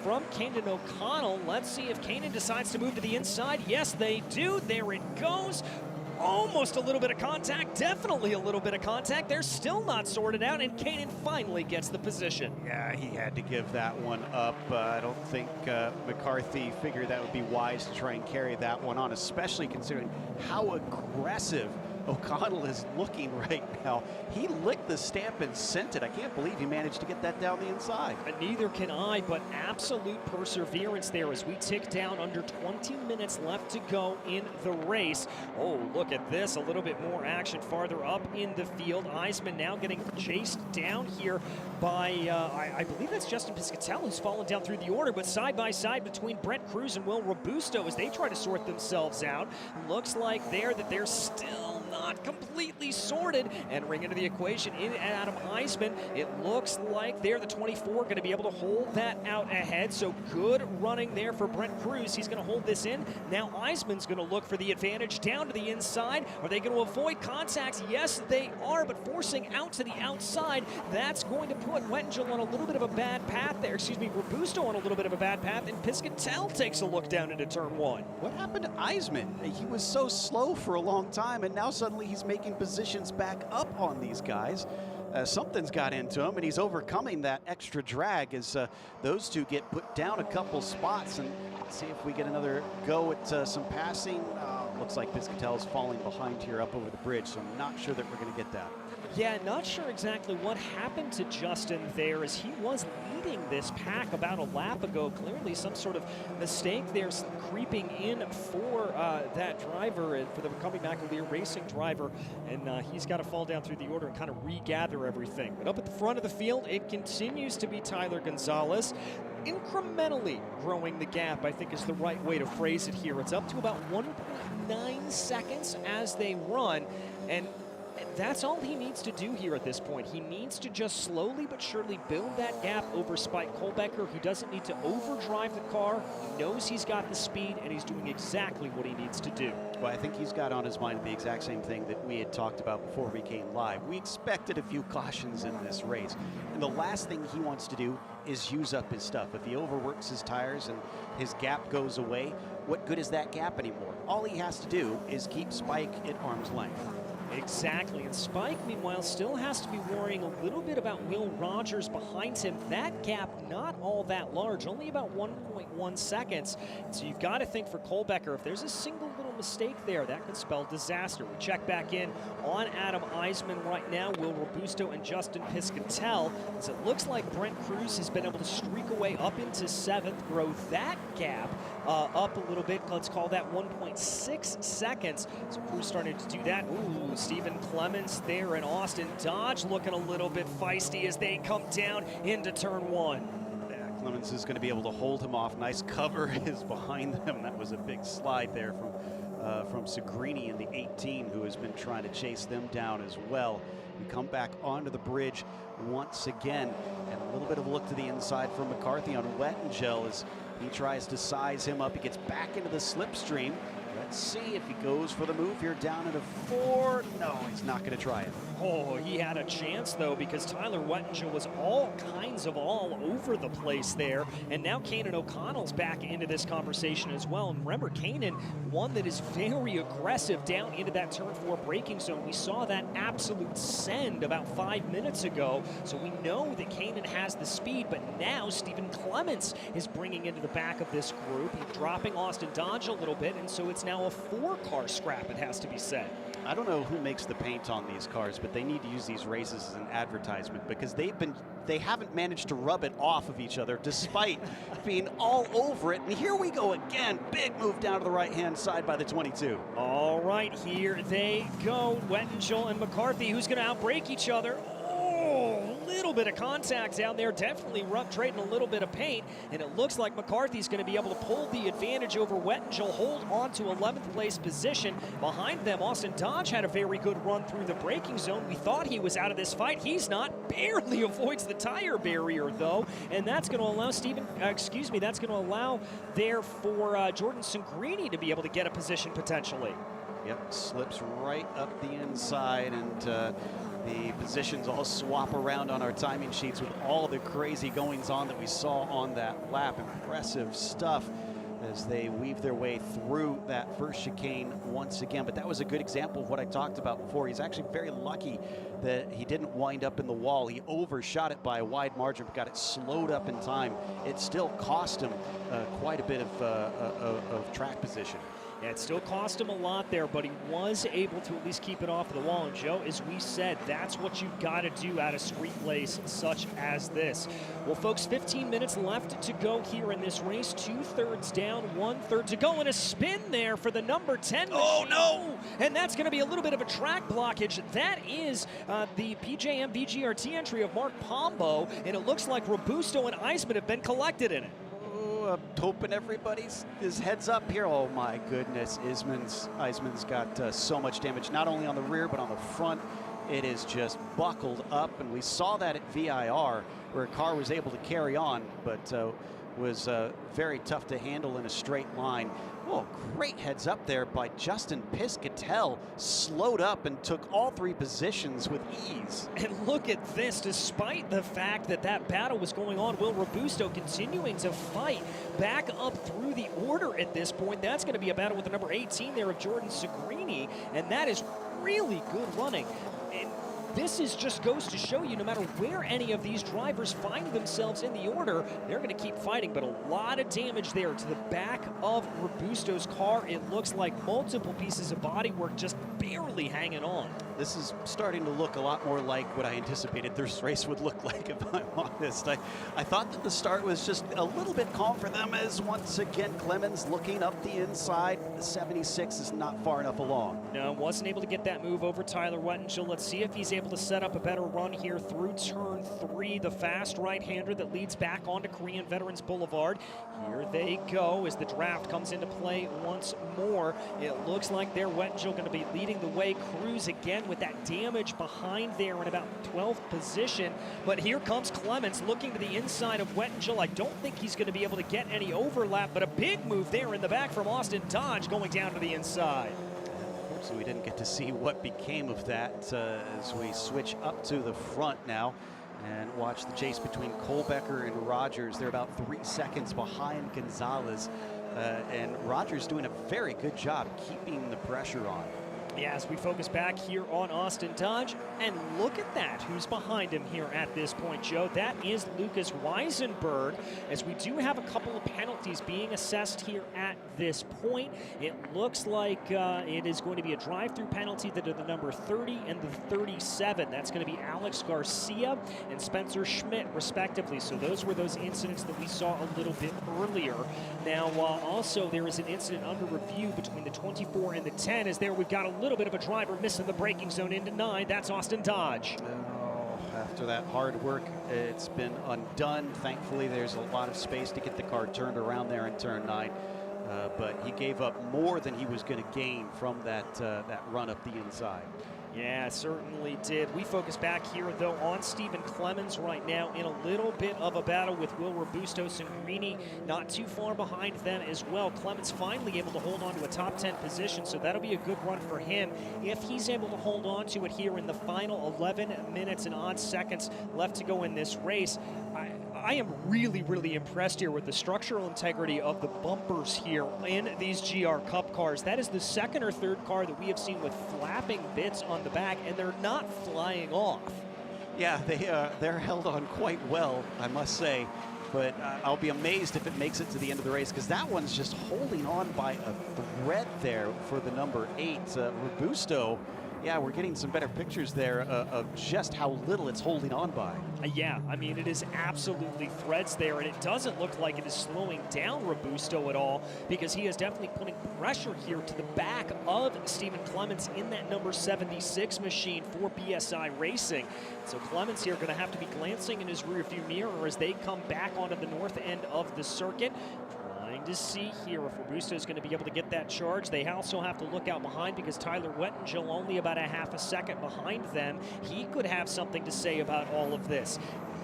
from Kanan O'Connell. Let's see if Kanan decides to move to the inside. Yes, they do. There it goes. Almost a little bit of contact, definitely a little bit of contact. They're still not sorted out, and Kanan finally gets the position. Yeah, he had to give that one up. I don't think McCarthy figured that would be wise to try and carry that one on, especially considering how aggressive O'Connell is looking right now. He licked the stamp and sent it. I can't believe he managed to get that down the inside. Neither can I, but absolute perseverance there as we tick down under 20 minutes left to go in the race. Oh, look at this. A little bit more action farther up in the field. Eisman now getting chased down here by, I believe that's Justin Piscatell, who's fallen down through the order, but side by side between Brent Cruz and Will Robusto as they try to sort themselves out. Looks like there that they're still not completely sorted, and ring into the equation in Adam Eisman. It looks like they're the 24 going to be able to hold that out ahead, so good running there for Brent Cruz. He's going to hold this in. Now Eisman's going to look for the advantage down to the inside. Are they going to avoid contacts? Yes, they are, but forcing out to the outside, that's going to put Wettengill on a little bit of a bad path there. Excuse me, Robusto on a little bit of a bad path, and Piscatell takes a look down into turn 1. What happened to Eisman? He was so slow for a long time, and now suddenly he's making positions back up on these guys. Something's got into him, and he's overcoming that extra drag as those two get put down a couple spots. And let's see if we get another go at some passing. Looks like Piscatell's falling behind here up over the bridge, so I'm not sure that we're going to get that. Yeah, not sure exactly what happened to Justin there, as he was leading this pack about a lap ago. Clearly some sort of mistake there creeping in for that driver, for the Cumming McAleer Racing driver, and he's got to fall down through the order and kind of regather everything. But up at the front of the field, it continues to be Tyler Gonzalez. Incrementally growing the gap, I think, is the right way to phrase it here. It's up to about 1.9 seconds as they run, and that's all he needs to do here at this point. He needs to just slowly but surely build that gap over Spike Kohlbecker, who doesn't need to overdrive the car. He knows he's got the speed, and he's doing exactly what he needs to do. Well, I think he's got on his mind the exact same thing that we had talked about before we came live. We expected a few cautions in this race, and the last thing he wants to do is use up his stuff. If he overworks his tires and his gap goes away, what good is that gap anymore? All he has to do is keep Spike at arm's length. Exactly, and Spike, meanwhile, still has to be worrying a little bit about Will Rogers behind him. That gap not all that large, only about 1.1 seconds. So you've got to think for Kohlbecker, if there's a single little mistake there, that could spell disaster. We check back in on Adam Eisman right now, Will Robusto and Justin Piscatell, as it looks like Brent Cruz has been able to streak away up into 7th, grow that gap up a little bit. Let's call that 1.6 seconds. So Cruz starting to do that. Ooh, Stephen Clements there, and Austin Dodge looking a little bit feisty as they come down into turn 1. Yeah, Clements is going to be able to hold him off. Nice cover is behind them. That was a big slide there from Segrini in the 18, who has been trying to chase them down as well. We come back onto the bridge once again, and a little bit of a look to the inside from McCarthy on Wettengel as he tries to size him up. He gets back into the slipstream. Let's see if he goes for the move here down into 4. No, he's not going to try it. Oh, he had a chance, though, because Tyler Wettengel was all over the place there. And now Kanan O'Connell's back into this conversation as well. And remember, Kanan, one that is very aggressive down into that turn 4 braking zone. We saw that absolute send about 5 minutes ago. So we know that Kanan has the speed, but now Stephen Clements is bringing into the back of this group. He's dropping Austin Dodge a little bit, and so it's now a 4-car scrap, it has to be said. I don't know who makes the paint on these cars, but they need to use these races as an advertisement, because they haven't managed to rub it off of each other despite being all over it. And here we go again. Big move down to the right-hand side by the 22. All right, here they go. Wettengel and McCarthy, who's going to outbrake each other. Oh, a little bit of contact down there, definitely trading a little bit of paint, and it looks like McCarthy's going to be able to pull the advantage over Wettengel, hold on to 11th place position. Behind them, Austin Dodge had a very good run through the braking zone. We thought he was out of this fight. He's not. Barely avoids the tire barrier, though, and that's going to allow that's going to allow there for Jordan Segrini to be able to get a position potentially. Yep, slips right up the inside, and the positions all swap around on our timing sheets with all the crazy goings on that we saw on that lap. Impressive stuff as they weave their way through that first chicane once again. But that was a good example of what I talked about before. He's actually very lucky that he didn't wind up in the wall. He overshot it by a wide margin, but got it slowed up in time. It still cost him quite a bit of track position. Yeah, it still cost him a lot there, but he was able to at least keep it off the wall. And Joe, as we said, that's what you've got to do out of street race such as this. Well, folks, 15 minutes left to go here in this race. 2/3 down, 1/3 to go, and a spin there for the number 10 machine. Oh, no! And that's going to be a little bit of a track blockage. That is the PJM VGRT entry of Mark Pombo, and it looks like Robusto and Eisman have been collected in it. I'm hoping everybody's his heads up here. Oh my goodness, Eisman's got so much damage, not only on the rear but on the front. It is just buckled up, and we saw that at VIR where a car was able to carry on, but was very tough to handle in a straight line. Oh, great heads up there by Justin Piscatell. Slowed up and took all 3 positions with ease. And look at this, despite the fact that that battle was going on, Will Robusto continuing to fight back up through the order at this point. That's going to be a battle with the number 18 there of Jordan Segrini, and that is really good running. And this is just goes to show you, no matter where any of these drivers find themselves in the order, they're going to keep fighting. But a lot of damage there to the back of Robusto's car. It looks like multiple pieces of bodywork just barely hanging on. This is starting to look a lot more like what I anticipated this race would look like, if I'm honest. I thought that the start was just a little bit calm for them, as once again Clemens looking up the inside. The 76 is not far enough along. No, wasn't able to get that move over Tyler Wettenschel. Let's see if he's able to set up a better run here through turn 3, the fast right-hander that leads back onto Korean Veterans Boulevard. Here they go as the draft comes into play once more. It looks like they're Wettenschel going to be leading the way. Cruz again with that damage behind there in about 12th position. But here comes Clemens looking to the inside of Wettenschel. I don't think he's going to be able to get any overlap, but a big move there in the back from Austin Dodge going down to the inside. So we didn't get to see what became of that as we switch up to the front now and watch the chase between Kohlbecker and Rogers. They're about 3 seconds behind Gonzalez, and Rogers doing a very good job keeping the pressure on. Yeah, as we focus back here on Austin Dodge, and look at that, who's behind him here at this point, Joe. That is Lucas Weisenberg, as we do have a couple of penalties being assessed here at this point. It looks like it is going to be a drive-through penalty that are the number 30 and the 37. That's going to be Alex Garcia and Spencer Schmidt, respectively. So those were those incidents that we saw a little bit earlier. Now, also there is an incident under review between the 24 and the 10, as there we've got a little bit of a driver missing the braking zone into 9. That's Austin Dodge. Oh, after that hard work, it's been undone. Thankfully, there's a lot of space to get the car turned around there in turn 9. But he gave up more than he was going to gain from that run up the inside. Yeah, certainly did. We focus back here, though, on Stephen Clemens right now in a little bit of a battle with Will Robusto. Sangrini not too far behind them as well. Clemens finally able to hold on to a top 10 position, so that'll be a good run for him if he's able to hold on to it here in the final 11 minutes and odd seconds left to go in this race. I am really, really impressed here with the structural integrity of the bumpers here in these GR Cup cars. That is the second or third car that we have seen with flapping bits on the back, and they're not flying off. Yeah, they're held on quite well, I must say. But I'll be amazed if it makes it to the end of the race, because that one's just holding on by a thread there for the number 8. Robusto, yeah, we're getting some better pictures there of just how little it's holding on by. Yeah, I mean, it is absolutely threads there, and it doesn't look like it is slowing down Robusto at all, because he is definitely putting pressure here to the back of Stephen Clemens in that number 76 machine for BSI Racing. So Clemens here going to have to be glancing in his rearview mirror as they come back onto the north end of the circuit. To see here if Robusto is going to be able to get that charge. They also have to look out behind, because Tyler Wettenschel only about a half a second behind them. He could have something to say about all of this.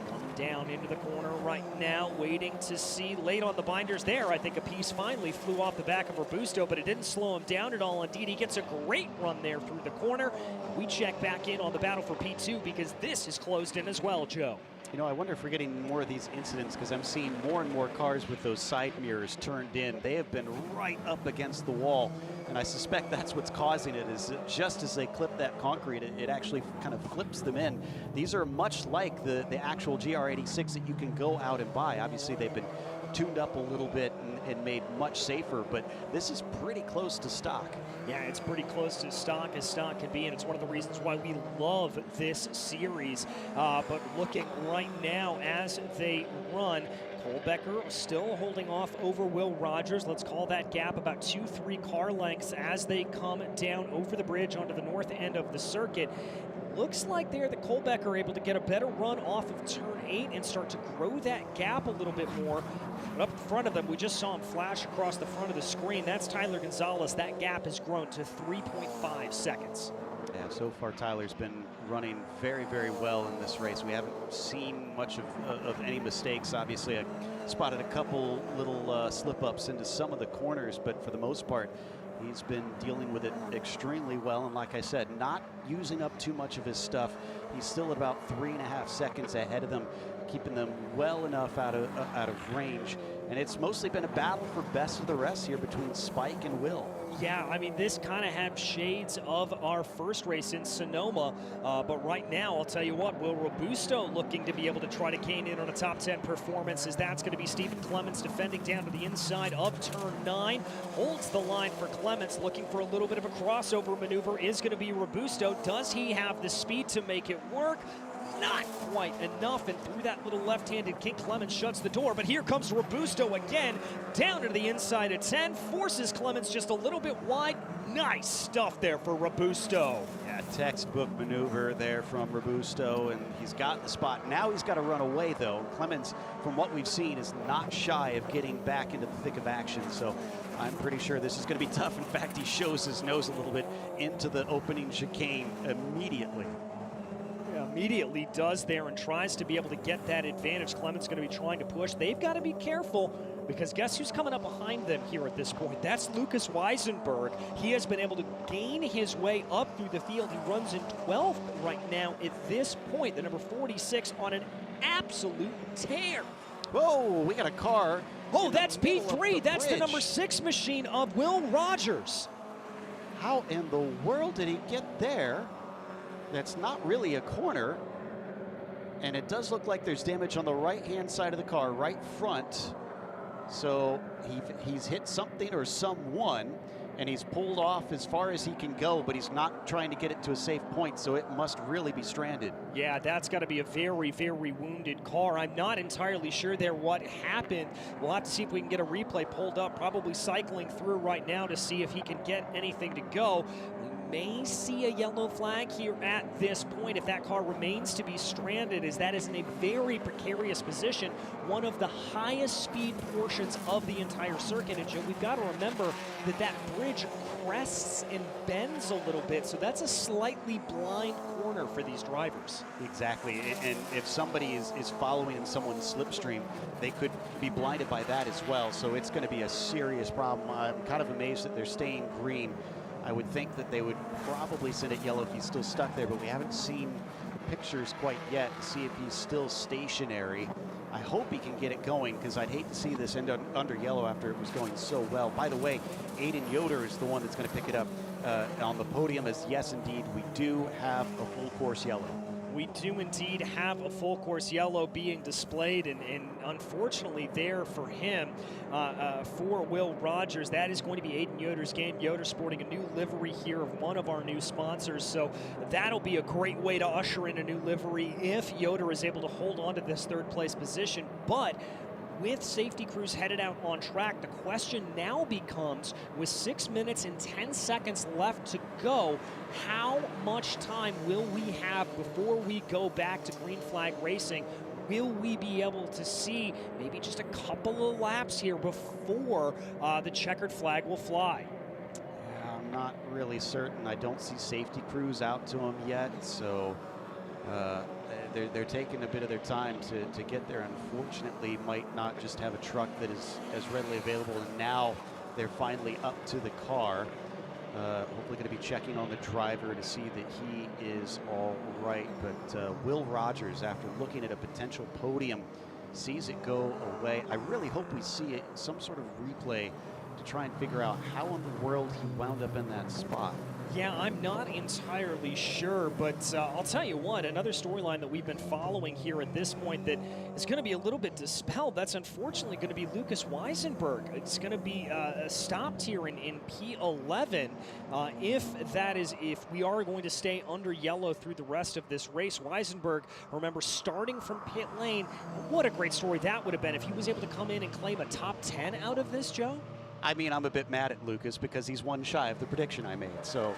Coming down into the corner right now, waiting to see late on the binders there. I think a piece finally flew off the back of Robusto, but it didn't slow him down at all. Indeed, he gets a great run there through the corner. We check back in on the battle for P2, because this is closed in as well, Joe. You know, I wonder if we're getting more of these incidents, because I'm seeing more and more cars with those side mirrors turned in. They have been right up against the wall, and I suspect that's what's causing it, is that just as they clip that concrete, it actually kind of flips them in. These are much like the actual GR86 that you can go out and buy. Obviously, they've been tuned up a little bit and made much safer, but this is pretty close to stock. Yeah, it's pretty close to stock as stock can be, and it's one of the reasons why we love this series. But looking right now as they run, Kohlbecker still holding off over Will Rogers. Let's call that gap about 2-3 car lengths as they come down over the bridge onto the north end of the circuit. Looks like there that Kohlbecker are able to get a better run off of turn 8 and start to grow that gap a little bit more. But up in front of them, we just saw him flash across the front of the screen. That's Tyler Gonzalez. That gap has grown to 3.5 seconds. Yeah, so far Tyler's been running very, very well in this race. We haven't seen much of any mistakes. Obviously, I spotted a couple little slip-ups into some of the corners, but for the most part, he's been dealing with it extremely well. And like I said, not using up too much of his stuff. He's still at about 3.5 seconds ahead of them, keeping them well enough out of range. And it's mostly been a battle for best of the rest here between Spike and Will. Yeah, I mean, this kind of had shades of our first race in Sonoma, but right now, I'll tell you what, Will Robusto looking to be able to try to gain in on a top 10 performance, as that's going to be Stephen Clements defending down to the inside of turn 9. Holds the line for Clements, looking for a little bit of a crossover maneuver is going to be Robusto. Does he have the speed to make it work? Not quite enough, and through that little left-handed kick, Clements shuts the door, but here comes Robusto again, down to the inside of 10, forces Clements just a little bit wide. Nice stuff there for Robusto. Yeah, textbook maneuver there from Robusto, and he's got the spot. Now he's got to run away, though. Clements, from what we've seen, is not shy of getting back into the thick of action, so I'm pretty sure this is going to be tough. In fact, he shows his nose a little bit into the opening chicane immediately. Immediately does there and tries to be able to get that advantage. Clements going to be trying to push. They've got to be careful, because guess who's coming up behind them here at this point? That's Lucas Weisenberg. He has been able to gain his way up through the field. He runs in 12th right now at this point. The number 46 on an absolute tear. Whoa, we got a car. Oh, that's P3. That's the number 6 machine of Will Rogers. How in the world did he get there? That's not really a corner, and it does look like there's damage on the right-hand side of the car, right front. So he's hit something or someone, and he's pulled off as far as he can go, but he's not trying to get it to a safe point, so it must really be stranded. Yeah, that's got to be a very, very wounded car. I'm not entirely sure there what happened. We'll have to see if we can get a replay pulled up, probably cycling through right now to see if he can get anything to go. May see a yellow flag here at this point if that car remains to be stranded, as that is in a very precarious position, one of the highest speed portions of the entire circuit. And Joe, we've got to remember that that bridge crests and bends a little bit, so that's a slightly blind corner for these drivers. Exactly, and if somebody is following in someone's slipstream, they could be blinded by that as well, so it's going to be a serious problem. I'm kind of amazed that they're staying green. I would think that they would probably send it yellow if he's still stuck there, but we haven't seen pictures quite yet to see if he's still stationary. I hope he can get it going, because I'd hate to see this end under yellow after it was going so well. By the way, Aiden Yoder is the one that's going to pick it up on the podium, as yes, indeed, we do have a full course yellow. We do indeed have a full course yellow being displayed, and unfortunately there for him, for Will Rogers, that is going to be Aiden Yoder's game. Yoder sporting a new livery here of one of our new sponsors, so that'll be a great way to usher in a new livery if Yoder is able to hold on to this third place position. But with safety crews headed out on track, the question now becomes, with 6 minutes and 10 seconds left to go, how much time will we have before we go back to green flag racing? Will we be able to see maybe just a couple of laps here before the checkered flag will fly? Yeah, I'm not really certain. I don't see safety crews out to him yet, so they're taking a bit of their time to get there. Unfortunately, might not just have a truck that is as readily available, and now they're finally up to the car. Hopefully going to be checking on the driver to see that he is all right. But Will Rogers, after looking at a potential podium, sees it go away. I really hope we see some sort of replay to try and figure out how in the world he wound up in that spot. Yeah, I'm not entirely sure, but I'll tell you what, another storyline that we've been following here at this point that is going to be a little bit dispelled, that's unfortunately going to be Lucas Weisenberg. It's going to be stopped here in P11 if we are going to stay under yellow through the rest of this race. Weisenberg, remember, starting from pit lane, what a great story that would have been if he was able to come in and claim a top 10 out of this, Joe. I mean, I'm a bit mad at Lucas because he's one shy of the prediction I made. So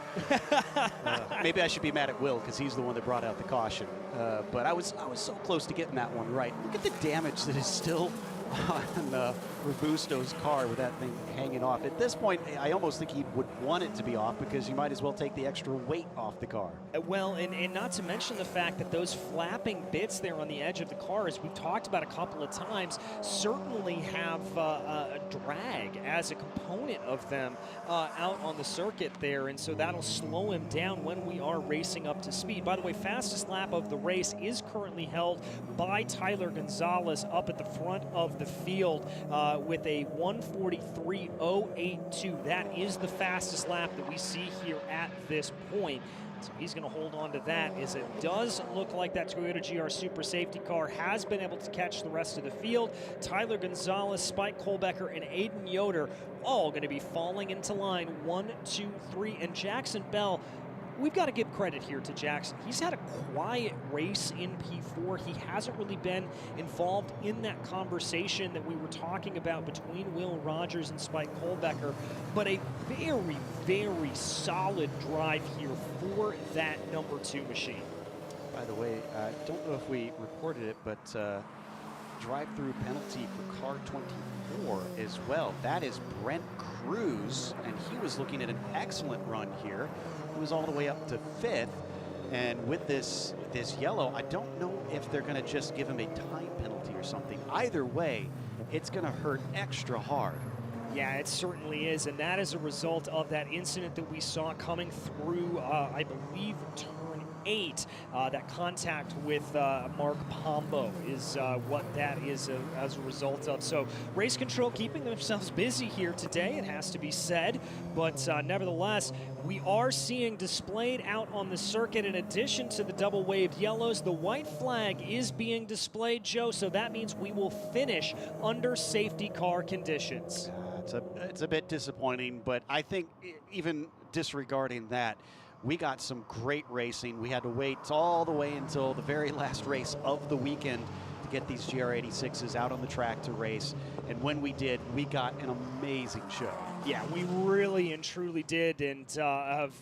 maybe I should be mad at Will because he's the one that brought out the caution. But I was so close to getting that one right. Look at the damage that is still on Robusto's car with that thing hanging off. At this point, I almost think he would want it to be off because you might as well take the extra weight off the car. Well, and not to mention the fact that those flapping bits there on the edge of the car, as we've talked about a couple of times, certainly have a drag as a component of them out on the circuit there, and so that'll slow him down when we are racing up to speed. By the way, fastest lap of the race is currently held by Tyler Gonzalez up at the front of the field with a 1:43.082. That is the fastest lap that we see here at this point. So he's going to hold on to that, as it does look like that Toyota GR Super Safety car has been able to catch the rest of the field. Tyler Gonzalez, Spike Kohlbecker, and Aiden Yoder all going to be falling into line 1, 2, 3. And Jackson Bell, we've got to give credit here to Jackson. He's had a quiet race in P4. He hasn't really been involved in that conversation that we were talking about between Will Rogers and Spike Kohlbecker, but a very, very solid drive here for that number 2 machine. By the way, I don't know if we reported it, but drive-through penalty for car 24 as well. That is Brent Cruz, and he was looking at an excellent run here. He was all the way up to 5th, and with this yellow, I don't know if they're going to just give him a time penalty or something. Either way, it's going to hurt extra hard. Yeah, it certainly is, and that is a result of that incident that we saw coming through, I believe, turn 8. That contact with Mark Pombo is what that is as a result of. So race control keeping themselves busy here today, it has to be said, but nevertheless, we are seeing displayed out on the circuit, in addition to the double waved yellows, the white flag is being displayed, Joe, so that means we will finish under safety car conditions. It's a bit disappointing, but I think even disregarding that, we got some great racing. We had to wait all the way until the very last race of the weekend to get these GR86s out on the track to race. And when we did, we got an amazing show. Yeah, we really and truly did, and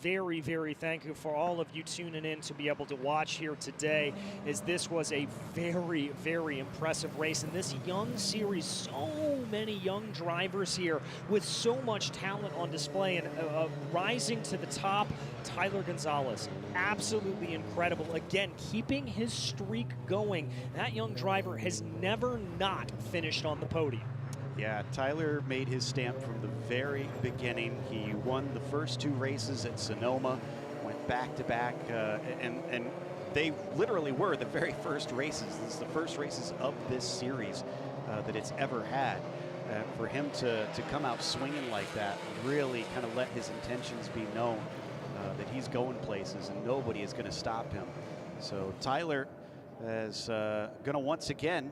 very, very thankful for all of you tuning in to be able to watch here today, as this was a very, very impressive race. And this young series, so many young drivers here with so much talent on display, and rising to the top, Tyler Gonzalez, absolutely incredible. Again, keeping his streak going. That young driver has never not finished on the podium. Yeah, Tyler made his stamp from the very beginning. He won the first 2 races at Sonoma, went back-to-back, and they literally were the very first races. This is the first races of this series that it's ever had. For him to come out swinging like that, really kind of let his intentions be known, that he's going places and nobody is going to stop him. So Tyler is going to once again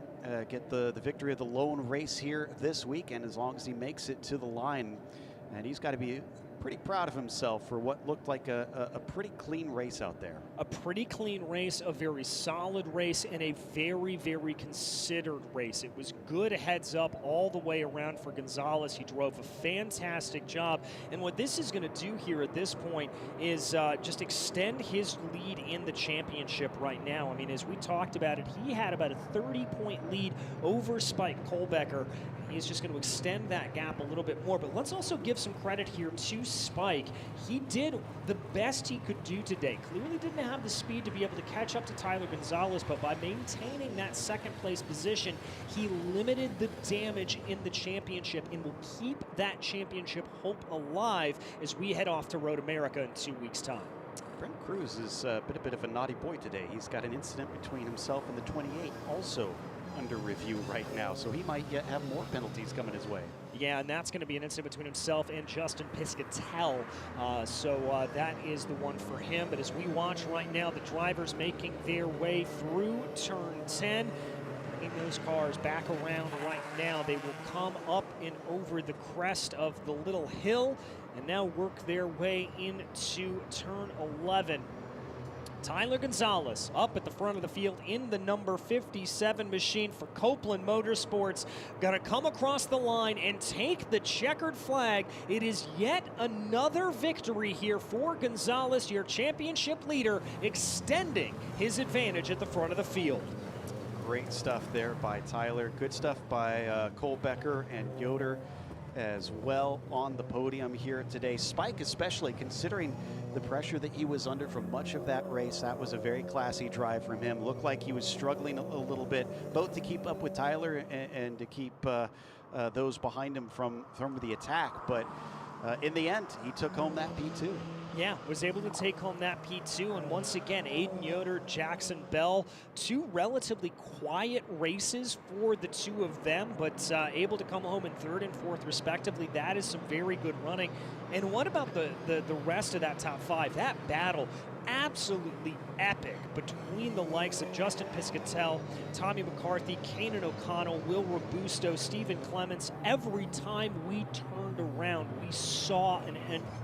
get the victory of the lone race here this weekend, as long as he makes it to the line. And he's got to be pretty proud of himself for what looked like a pretty clean race out there. A pretty clean race, a very solid race, and a very, very considered race. It was good heads up all the way around for Gonzalez. He drove a fantastic job. And what this is going to do here at this point is just extend his lead in the championship right now. I mean, as we talked about it, he had about a 30-point lead over Spike Kohlbecker. He's just going to extend that gap a little bit more. But let's also give some credit here to Spike. He did the best he could do today. Clearly didn't have the speed to be able to catch up to Tyler Gonzalez, but by maintaining that second place position, he limited the damage in the championship and will keep that championship hope alive as we head off to Road America in 2 weeks' time. Brent Cruz is a bit of a naughty boy today. He's got an incident between himself and the 28 also under review right now, so he might yet have more penalties coming his way. Yeah, and that's going to be an incident between himself and Justin Piscatell. So that is the one for him. But as we watch right now, the drivers making their way through turn 10. In those cars back around right now, they will come up and over the crest of the little hill and now work their way into turn 11. Tyler Gonzalez up at the front of the field in the number 57 machine for Copeland Motorsports. Gonna come across the line and take the checkered flag. It is yet another victory here for Gonzalez, your championship leader, extending his advantage at the front of the field. Great stuff there by Tyler. Good stuff by Kohlbecker and Yoder as well on the podium here today. Spike, especially considering the pressure that he was under for much of that race. That was a very classy drive from him. Looked like he was struggling a little bit, both to keep up with Tyler and to keep those behind him from the attack. But in the end, he took home that P2. Yeah, was able to take home that P2, and once again, Aiden Yoder, Jackson Bell, two relatively quiet races for the two of them, but able to come home in third and fourth respectively. That is some very good running. And what about the rest of that top five? That battle, absolutely epic between the likes of Justin Piscatell, Tommy McCarthy, Kanan O'Connell, Will Robusto, Stephen Clements. Every time we turned around, we saw an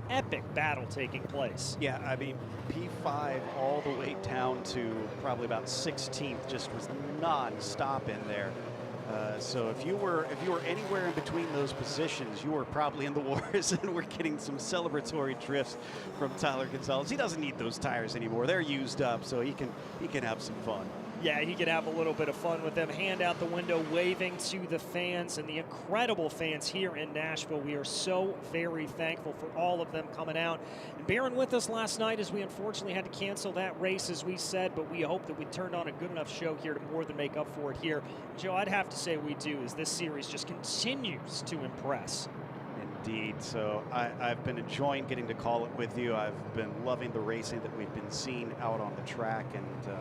epic battle taking place. Yeah, I mean, P5 all the way down to probably about 16th just was non-stop in there. So if you were anywhere in between those positions, you were probably in the wars, and we're getting some celebratory drifts from Tyler Gonzalez. He doesn't need those tires anymore; they're used up, so he can have some fun. Yeah, he could have a little bit of fun with them. Hand out the window, waving to the fans and the incredible fans here in Nashville. We are so very thankful for all of them coming out and bearing with us last night, as we unfortunately had to cancel that race, as we said, but we hope that we turned on a good enough show here to more than make up for it here. Joe, I'd have to say we do, as this series just continues to impress. Indeed. So I've been enjoying getting to call it with you. I've been loving the racing that we've been seeing out on the track, and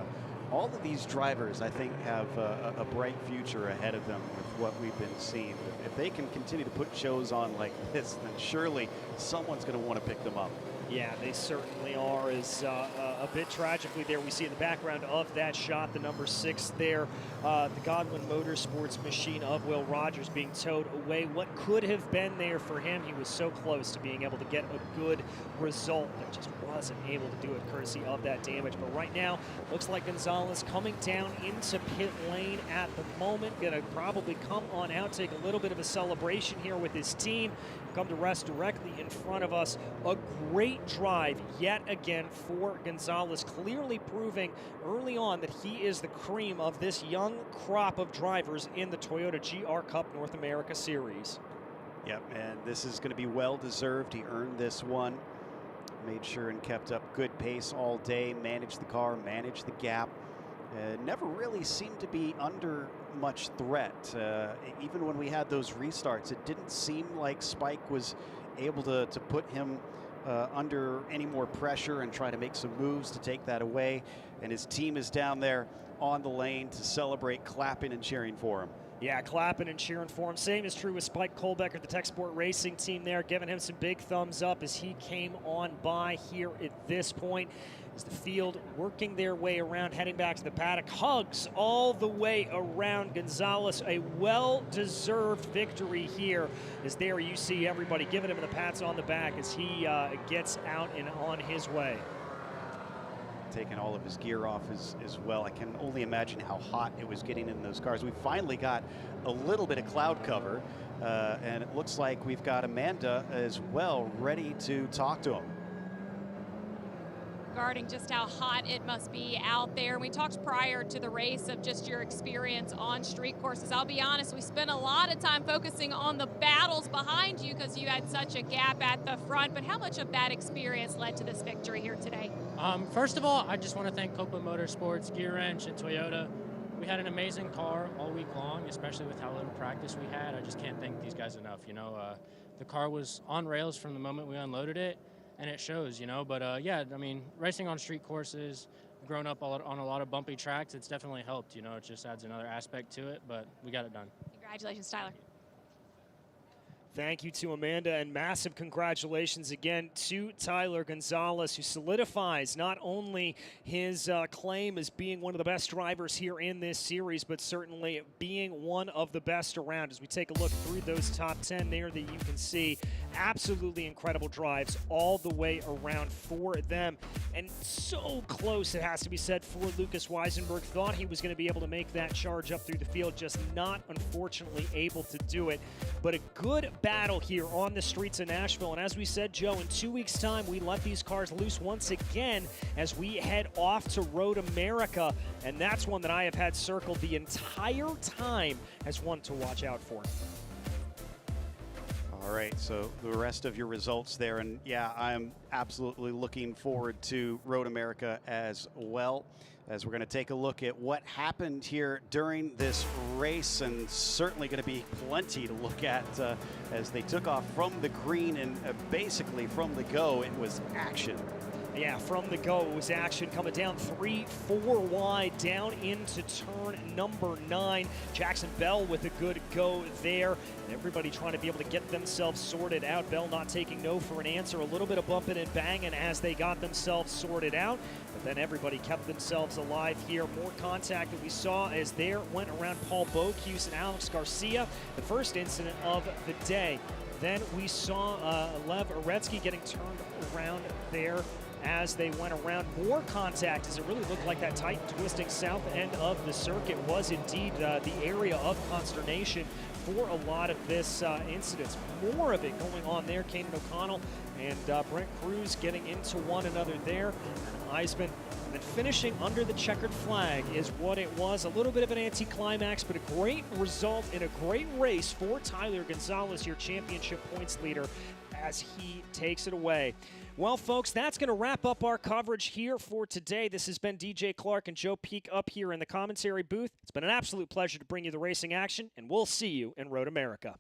all of these drivers, I think, have a bright future ahead of them with what we've been seeing. If they can continue to put shows on like this, then surely someone's going to want to pick them up. Yeah, they certainly are. As a bit tragically there, we see in the background of that shot, the number 6 there, the Godwin Motorsports machine of Will Rogers being towed away. What could have been there for him? He was so close to being able to get a good result, but just wasn't able to do it courtesy of that damage. But right now, looks like Gonzalez coming down into pit lane at the moment. Going to probably come on out, take a little bit of a celebration here with his team, come to rest directly in front of us. A great drive yet again for Gonzalez, clearly proving early on that he is the cream of this young crop of drivers in the Toyota GR Cup North America Series. Yep, and this is going to be well deserved. He earned this one, made sure and kept up good pace all day, managed the car, managed the gap. Never really seemed to be under much threat. Even when we had those restarts, it didn't seem like Spike was able to put him under any more pressure and try to make some moves to take that away. And his team is down there on the lane to celebrate, clapping and cheering for him. Yeah, clapping and cheering for him. Same is true with Spike Kohlbecker, the Tech Sport Racing team there, giving him some big thumbs up as he came on by here at this point. As the field working their way around, heading back to the paddock, hugs all the way around Gonzalez. A well-deserved victory here, as there you see everybody giving him the pats on the back as he gets out and on his way. Taking all of his gear off as well. I can only imagine how hot it was getting in those cars. We finally got a little bit of cloud cover, and it looks like we've got Amanda as well ready to talk to him. Regarding just how hot it must be out there. We talked prior to the race of just your experience on street courses. I'll be honest, we spent a lot of time focusing on the battles behind you because you had such a gap at the front, but how much of that experience led to this victory here today? First of all, I just want to thank Copeland Motorsports, Gear Wrench, and Toyota. We had an amazing car all week long, especially with how little practice we had. I just can't thank these guys enough. You know, the car was on rails from the moment we unloaded it, and it shows, you know. But yeah, I mean, racing on street courses, grown up on a lot of bumpy tracks, it's definitely helped. You know, it just adds another aspect to it, but we got it done. Congratulations, Tyler. Thank you to Amanda, and massive congratulations again to Tyler Gonzalez, who solidifies not only his claim as being one of the best drivers here in this series, but certainly being one of the best around. As we take a look through those top 10 there that you can see, absolutely incredible drives all the way around for them. And so close, it has to be said, for Lucas Weisenberg. Thought he was going to be able to make that charge up through the field, just not, unfortunately, able to do it. But a good battle here on the streets of Nashville. And as we said, Joe, in 2 weeks' time, we let these cars loose once again as we head off to Road America. And that's one that I have had circled the entire time as one to watch out for. All right, so the rest of your results there, and yeah, I'm absolutely looking forward to Road America as well, as we're going to take a look at what happened here during this race, and certainly going to be plenty to look at as they took off from the green, and basically from the go, it was action. Yeah, from the go, it was action coming down 3-4 wide, down into turn number 9. Jackson Bell with a good go there. Everybody trying to be able to get themselves sorted out. Bell not taking no for an answer. A little bit of bumping and banging as they got themselves sorted out. But then everybody kept themselves alive here. More contact that we saw as there went around Paul Bocuse and Alex Garcia. The first incident of the day. Then we saw Lev Aretsky getting turned around there as they went around. More contact as it really looked like that tight twisting south end of the circuit was indeed the area of consternation for a lot of this incidents. More of it going on there. Kanan O'Connell and Brent Cruz getting into one another there. Eisman then finishing under the checkered flag is what it was. A little bit of an anticlimax, but a great result in a great race for Tyler Gonzalez, your championship points leader, as he takes it away. Well, folks, that's going to wrap up our coverage here for today. This has been DJ Clark and Joe Peak up here in the commentary booth. It's been an absolute pleasure to bring you the racing action, and we'll see you in Road America.